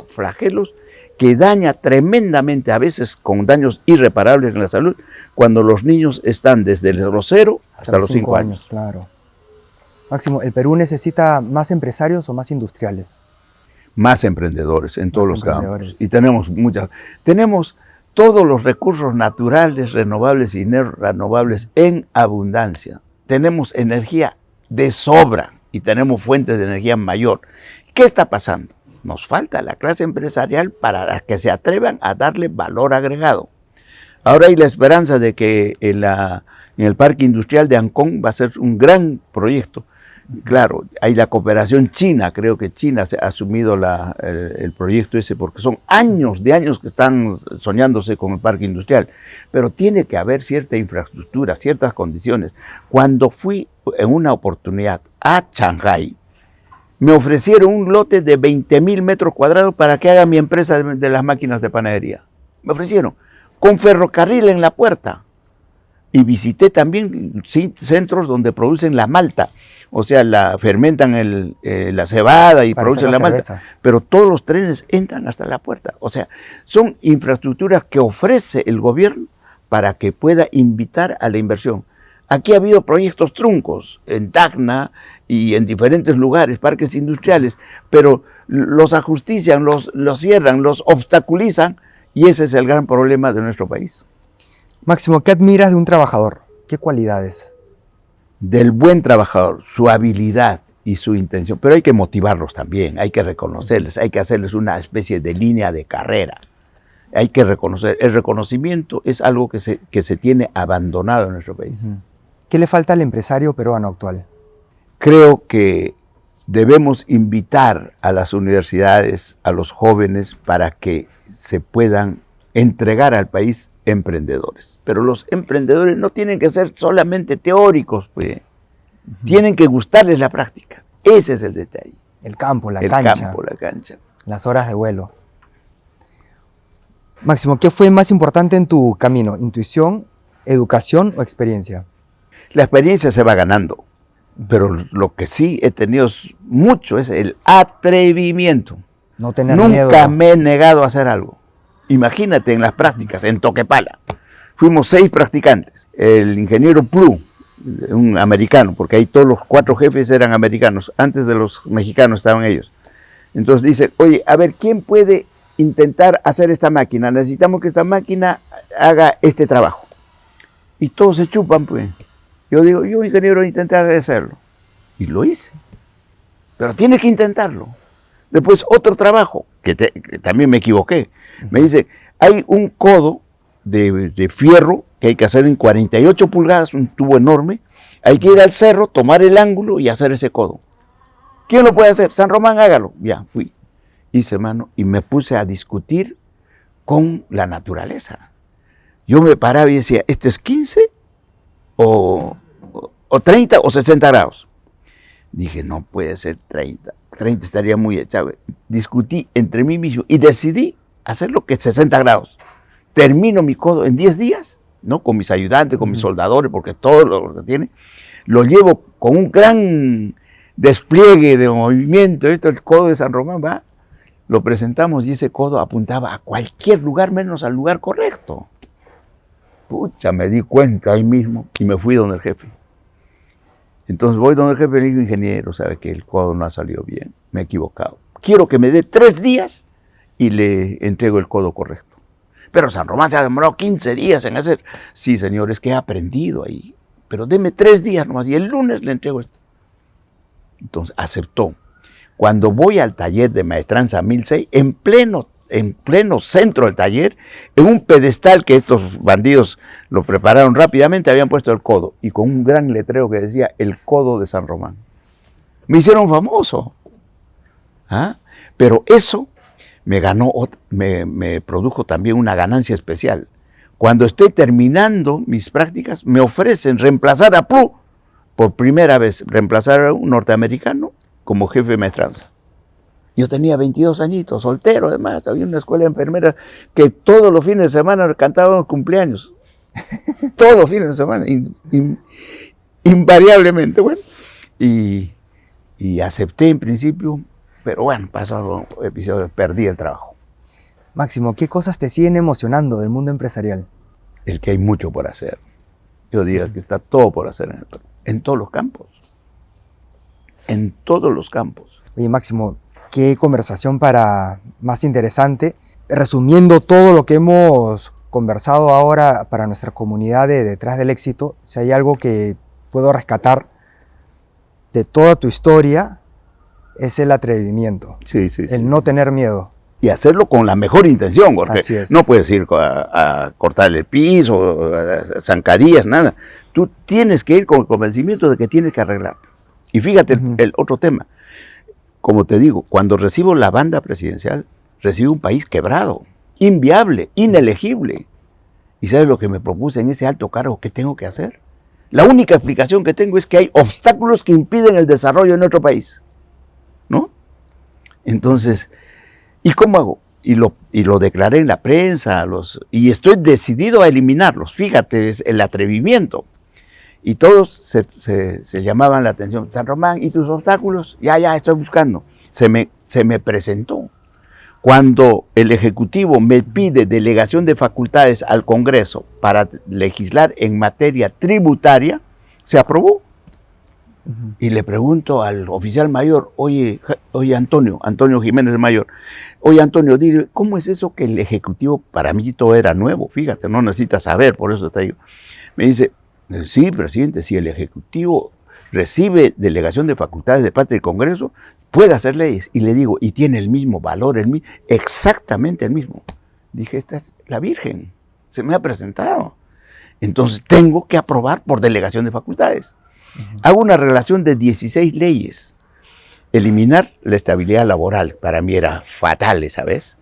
flagelos que daña tremendamente, a veces con daños irreparables en la salud, cuando los niños están desde los 0 hasta los 5 años. Claro. Máximo, ¿el Perú necesita más empresarios o más industriales? Más emprendedores en todos los campos. Y tenemos todos los recursos naturales, renovables y no renovables en abundancia. Tenemos energía de sobra y tenemos fuentes de energía mayor. ¿Qué está pasando? Nos falta la clase empresarial para que se atrevan a darle valor agregado. Ahora hay la esperanza de que en el Parque Industrial de Ancón va a ser un gran proyecto. Claro, hay la cooperación china, creo que China ha asumido el proyecto ese, porque son años de años que están soñándose con el parque industrial, pero tiene que haber cierta infraestructura, ciertas condiciones. Cuando fui en una oportunidad a Shanghái, me ofrecieron un lote de 20.000 metros cuadrados para que haga mi empresa de las máquinas de panadería. Me ofrecieron, con ferrocarril en la puerta. Y visité también centros donde producen la malta. O sea, fermentan la cebada y producen la malta. Pero todos los trenes entran hasta la puerta. O sea, son infraestructuras que ofrece el gobierno para que pueda invitar a la inversión. Aquí ha habido proyectos truncos en Tacna y en diferentes lugares, parques industriales, pero los ajustician, los cierran, los obstaculizan, y ese es el gran problema de nuestro país. Máximo, ¿qué admiras de un trabajador? ¿Qué cualidades? Del buen trabajador, su habilidad y su intención, pero hay que motivarlos también, hay que reconocerles, hay que hacerles una especie de línea de carrera. Hay que reconocer, el reconocimiento es algo que se tiene abandonado en nuestro país. ¿Qué le falta al empresario peruano actual? Creo que debemos invitar a las universidades, a los jóvenes, para que se puedan entregar al país emprendedores. Pero los emprendedores no tienen que ser solamente teóricos, pues. Tienen que gustarles la práctica. Ese es el detalle. El campo, la cancha. Las horas de vuelo. Máximo, ¿qué fue más importante en tu camino? ¿Intuición, educación o experiencia? La experiencia se va ganando, pero lo que sí he tenido mucho es el atrevimiento. No tener miedo. Nunca me he negado a hacer algo. Imagínate en las prácticas, en Toquepala. Fuimos 6 practicantes. El ingeniero Plu, un americano, porque ahí todos los 4 jefes eran americanos. Antes de los mexicanos estaban ellos. Entonces dice, oye, a ver, ¿quién puede intentar hacer esta máquina? Necesitamos que esta máquina haga este trabajo. Y todos se chupan, pues. Yo digo, yo ingeniero intenté hacerlo. Y lo hice. Pero tienes que intentarlo. Después otro trabajo, que también me equivoqué. Me dice, hay un codo de fierro que hay que hacer en 48 pulgadas, un tubo enorme. Hay que ir al cerro, tomar el ángulo y hacer ese codo. ¿Quién lo puede hacer? San Román, hágalo. Ya, fui. Hice, mano, y me puse a discutir con la naturaleza. Yo me paraba y decía, ¿esto es 15 o 30 o 60 grados? Dije, no puede ser 30. 30 estaría muy echado. Discutí entre mí mismo y decidí hacerlo que 60 grados. Termino mi codo en 10 días, ¿no? Con mis ayudantes, con mis soldadores, porque todo lo que tiene, lo llevo con un gran despliegue de movimiento, esto, el codo de San Román, va, lo presentamos y ese codo apuntaba a cualquier lugar menos al lugar correcto. Pucha, me di cuenta ahí mismo y me fui donde el jefe. Entonces voy donde el jefe y le digo, ingeniero, sabe que el codo no ha salido bien, me he equivocado. Quiero que me dé 3 días y le entrego el codo correcto. Pero San Román se ha demorado 15 días en hacer. Sí, señor, es que he aprendido ahí. Pero deme 3 días nomás y el lunes le entrego esto. Entonces aceptó. Cuando voy al taller de maestranza 1006, en pleno centro del taller, en un pedestal que estos bandidos lo prepararon rápidamente, habían puesto el codo y con un gran letrero que decía el codo de San Román. Me hicieron famoso. ¿Ah? Pero eso me produjo también una ganancia especial. Cuando estoy terminando mis prácticas, me ofrecen reemplazar a Pru, por primera vez, reemplazar a un norteamericano como jefe de maestranza. Yo tenía 22 añitos, soltero además, había una escuela de enfermeras que todos los fines de semana cantaban cumpleaños. Todos los fines de semana, invariablemente, bueno. Y acepté en principio, pero bueno, pasaron episodios, perdí el trabajo. Máximo, ¿qué cosas te siguen emocionando del mundo empresarial? El que hay mucho por hacer. Yo digo que está todo por hacer en el Perú, en todos los campos. En todos los campos. Oye, Máximo, qué conversación más interesante. Resumiendo todo lo que hemos conversado ahora para nuestra comunidad de Detrás del Éxito, si hay algo que puedo rescatar de toda tu historia, es el atrevimiento. Sí. El no tener miedo. Y hacerlo con la mejor intención, porque Así es. no puedes ir a cortar el piso, a zancadillas, nada. Tú tienes que ir con el convencimiento de que tienes que arreglar. Y fíjate el otro tema. Como te digo, cuando recibo la banda presidencial, recibo un país quebrado, inviable, inelegible. ¿Y sabes lo que me propuse en ese alto cargo? ¿Qué tengo que hacer? La única explicación que tengo es que hay obstáculos que impiden el desarrollo en nuestro país. ¿No? Entonces, ¿y cómo hago? Y lo declaré en la prensa, y estoy decidido a eliminarlos. Fíjate, es el atrevimiento. Y todos se llamaban la atención. San Román, ¿y tus obstáculos? Ya, estoy buscando. Se me presentó. Cuando el Ejecutivo me pide delegación de facultades al Congreso para legislar en materia tributaria, se aprobó. Y le pregunto al oficial mayor, oye Antonio Jiménez Mayor, oye Antonio, dile, ¿cómo es eso que el Ejecutivo, para mí todo era nuevo, fíjate, no necesitas saber, por eso te digo. Me dice, sí, presidente, si el Ejecutivo recibe delegación de facultades de parte del Congreso, puede hacer leyes. Y le digo, y tiene el mismo valor, exactamente el mismo. Dije, esta es la Virgen, se me ha presentado. Entonces tengo que aprobar por delegación de facultades. Hago una relación de 16 leyes. Eliminar la estabilidad laboral, para mí era fatal, ¿sabes?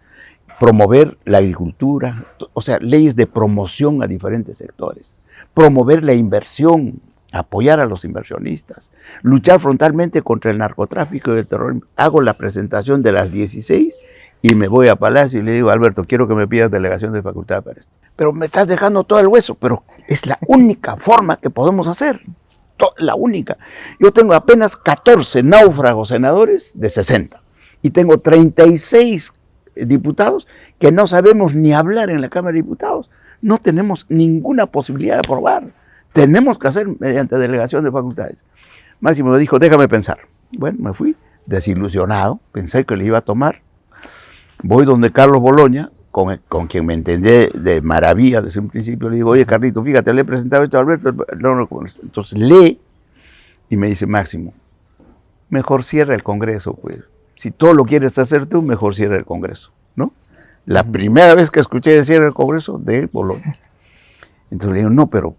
Promover la agricultura, o sea, leyes de promoción a diferentes sectores. Promover la inversión, apoyar a los inversionistas. Luchar frontalmente contra el narcotráfico y el terrorismo. Hago la presentación de las 16 y me voy a Palacio y le digo, Alberto, quiero que me pidas delegación de facultad para esto. Pero me estás dejando todo el hueso, pero es la única forma que podemos hacer. La única. Yo tengo apenas 14 náufragos senadores de 60 y tengo 36 diputados que no sabemos ni hablar en la Cámara de Diputados. No tenemos ninguna posibilidad de aprobar. Tenemos que hacer mediante delegación de facultades. Máximo me dijo, déjame pensar. Bueno, me fui desilusionado, pensé que le iba a tomar. Voy donde Carlos Boloña, con quien me entendí de maravilla desde un principio, le digo, oye Carlito, fíjate, le he presentado esto a Alberto, entonces lee, y me dice, Máximo, mejor cierra el Congreso, pues. Si todo lo quieres hacer tú, mejor cierra el Congreso, ¿no? La primera vez que escuché de cierra el Congreso, de Boloña. Entonces le digo, no, pero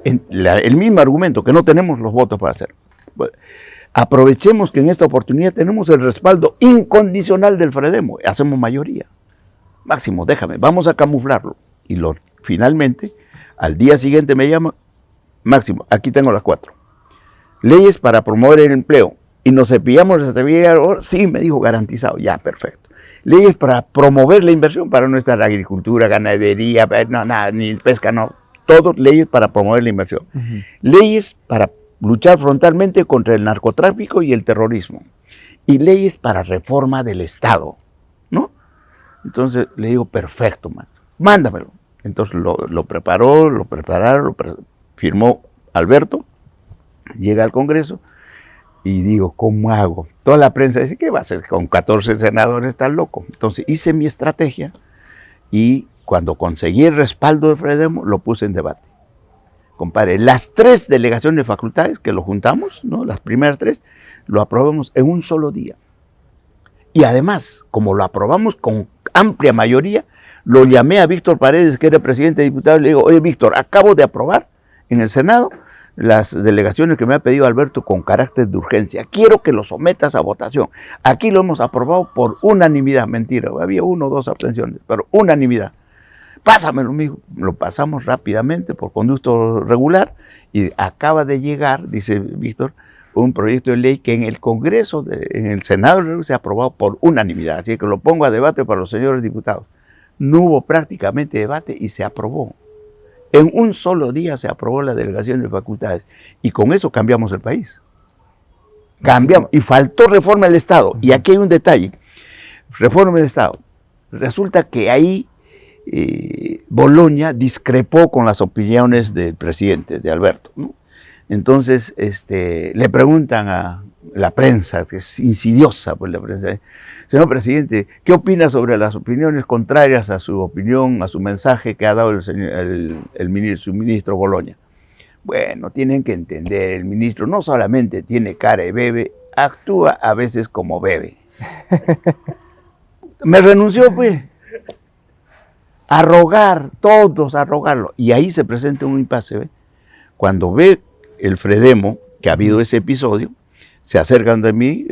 el mismo argumento, que no tenemos los votos para hacer. Aprovechemos que en esta oportunidad tenemos el respaldo incondicional del Fredemo, hacemos mayoría. Máximo, déjame, vamos a camuflarlo. Y finalmente, al día siguiente me llama, Máximo, aquí tengo las 4. Leyes para promover el empleo. Y nos cepillamos la estabilidad. Sí, me dijo, garantizado. Ya, perfecto. Leyes para promover la inversión para nuestra agricultura, ganadería, no, nada, ni pesca, no. Todos leyes para promover la inversión. Leyes para luchar frontalmente contra el narcotráfico y el terrorismo, y leyes para reforma del Estado, ¿no? Entonces le digo, perfecto, man, mándamelo. Entonces lo prepararon, firmó Alberto, llega al Congreso, y digo, ¿cómo hago? Toda la prensa dice, ¿qué va a hacer con 14 senadores? Está loco. Entonces hice mi estrategia, y cuando conseguí el respaldo de Fredemo, lo puse en debate. Compadre, las 3 delegaciones de facultades que lo juntamos, ¿no? Las primeras 3, lo aprobamos en un solo día. Y además, como lo aprobamos con amplia mayoría, lo llamé a Víctor Paredes, que era presidente de diputados, y le digo, oye, Víctor, acabo de aprobar en el Senado las delegaciones que me ha pedido Alberto con carácter de urgencia. Quiero que lo sometas a votación. Aquí lo hemos aprobado por unanimidad. Mentira, había 1 o 2 abstenciones, pero unanimidad. Pásamelo, mijo. Lo pasamos rápidamente por conducto regular, y acaba de llegar, dice Víctor, un proyecto de ley que en el Congreso, en el Senado, se ha aprobado por unanimidad. Así que lo pongo a debate para los señores diputados. No hubo prácticamente debate y se aprobó. En un solo día se aprobó la delegación de facultades, y con eso cambiamos el país. Cambiamos, y faltó reforma del Estado. Y aquí hay un detalle, reforma del Estado. Resulta que ahí Boloña discrepó con las opiniones del presidente, de Alberto, ¿no? Entonces le preguntan a la prensa, que es insidiosa, pues la prensa, señor presidente, ¿qué opina sobre las opiniones contrarias a su opinión, a su mensaje que ha dado su ministro Boloña? Bueno, tienen que entender, el ministro no solamente tiene cara de bebe, actúa a veces como bebe. Me renunció, pues. A rogar, todos a rogarlo. Y ahí se presenta un impasse, ¿ve? Cuando ve el Fredemo que ha habido ese episodio, se acercan de mí,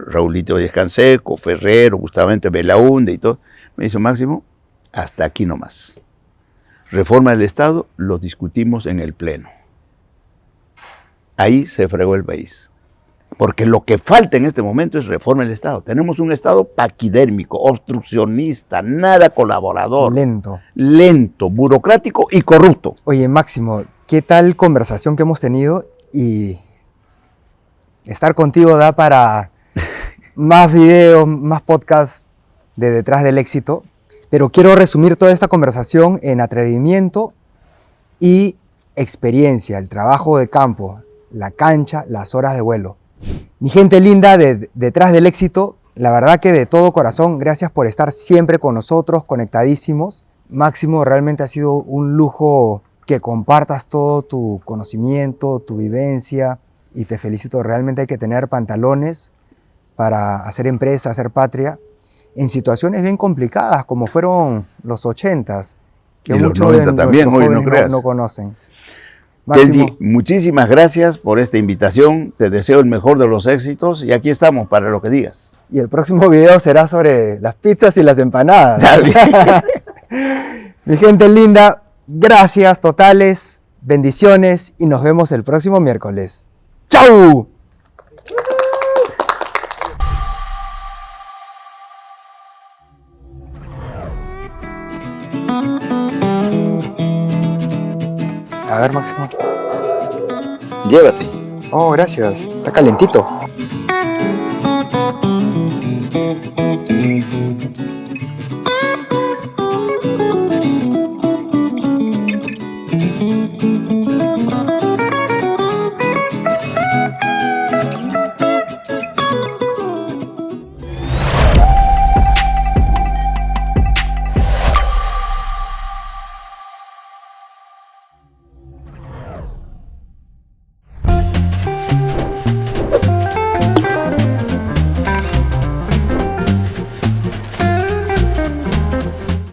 Raulito Descanseco, Ferrero, Gustavamente Belaunde y todo. Me dice, Máximo, hasta aquí nomás. Reforma del Estado, lo discutimos en el Pleno. Ahí se fregó el país. Porque lo que falta en este momento es reforma del Estado. Tenemos un Estado paquidérmico, obstruccionista, nada colaborador. Lento, burocrático y corrupto. Oye, Máximo, ¿qué tal conversación que hemos tenido? Y estar contigo da para más videos, más podcasts de Detrás del Éxito. Pero quiero resumir toda esta conversación en atrevimiento y experiencia, el trabajo de campo, la cancha, las horas de vuelo. Mi gente linda de Detrás del Éxito, la verdad que de todo corazón, gracias por estar siempre con nosotros, conectadísimos. Máximo, realmente ha sido un lujo que compartas todo tu conocimiento, tu vivencia, y te felicito. Realmente hay que tener pantalones para hacer empresa, hacer patria, en situaciones bien complicadas, como fueron los 80s, que muchos de también, nuestros jóvenes no conocen. Kenji, muchísimas gracias por esta invitación, te deseo el mejor de los éxitos, y aquí estamos para lo que digas. Y el próximo video será sobre las pizzas y las empanadas. Mi gente linda, gracias totales, bendiciones, y nos vemos el próximo miércoles. ¡Chau! A ver, Máximo. Llévate. Oh, gracias. Está calentito.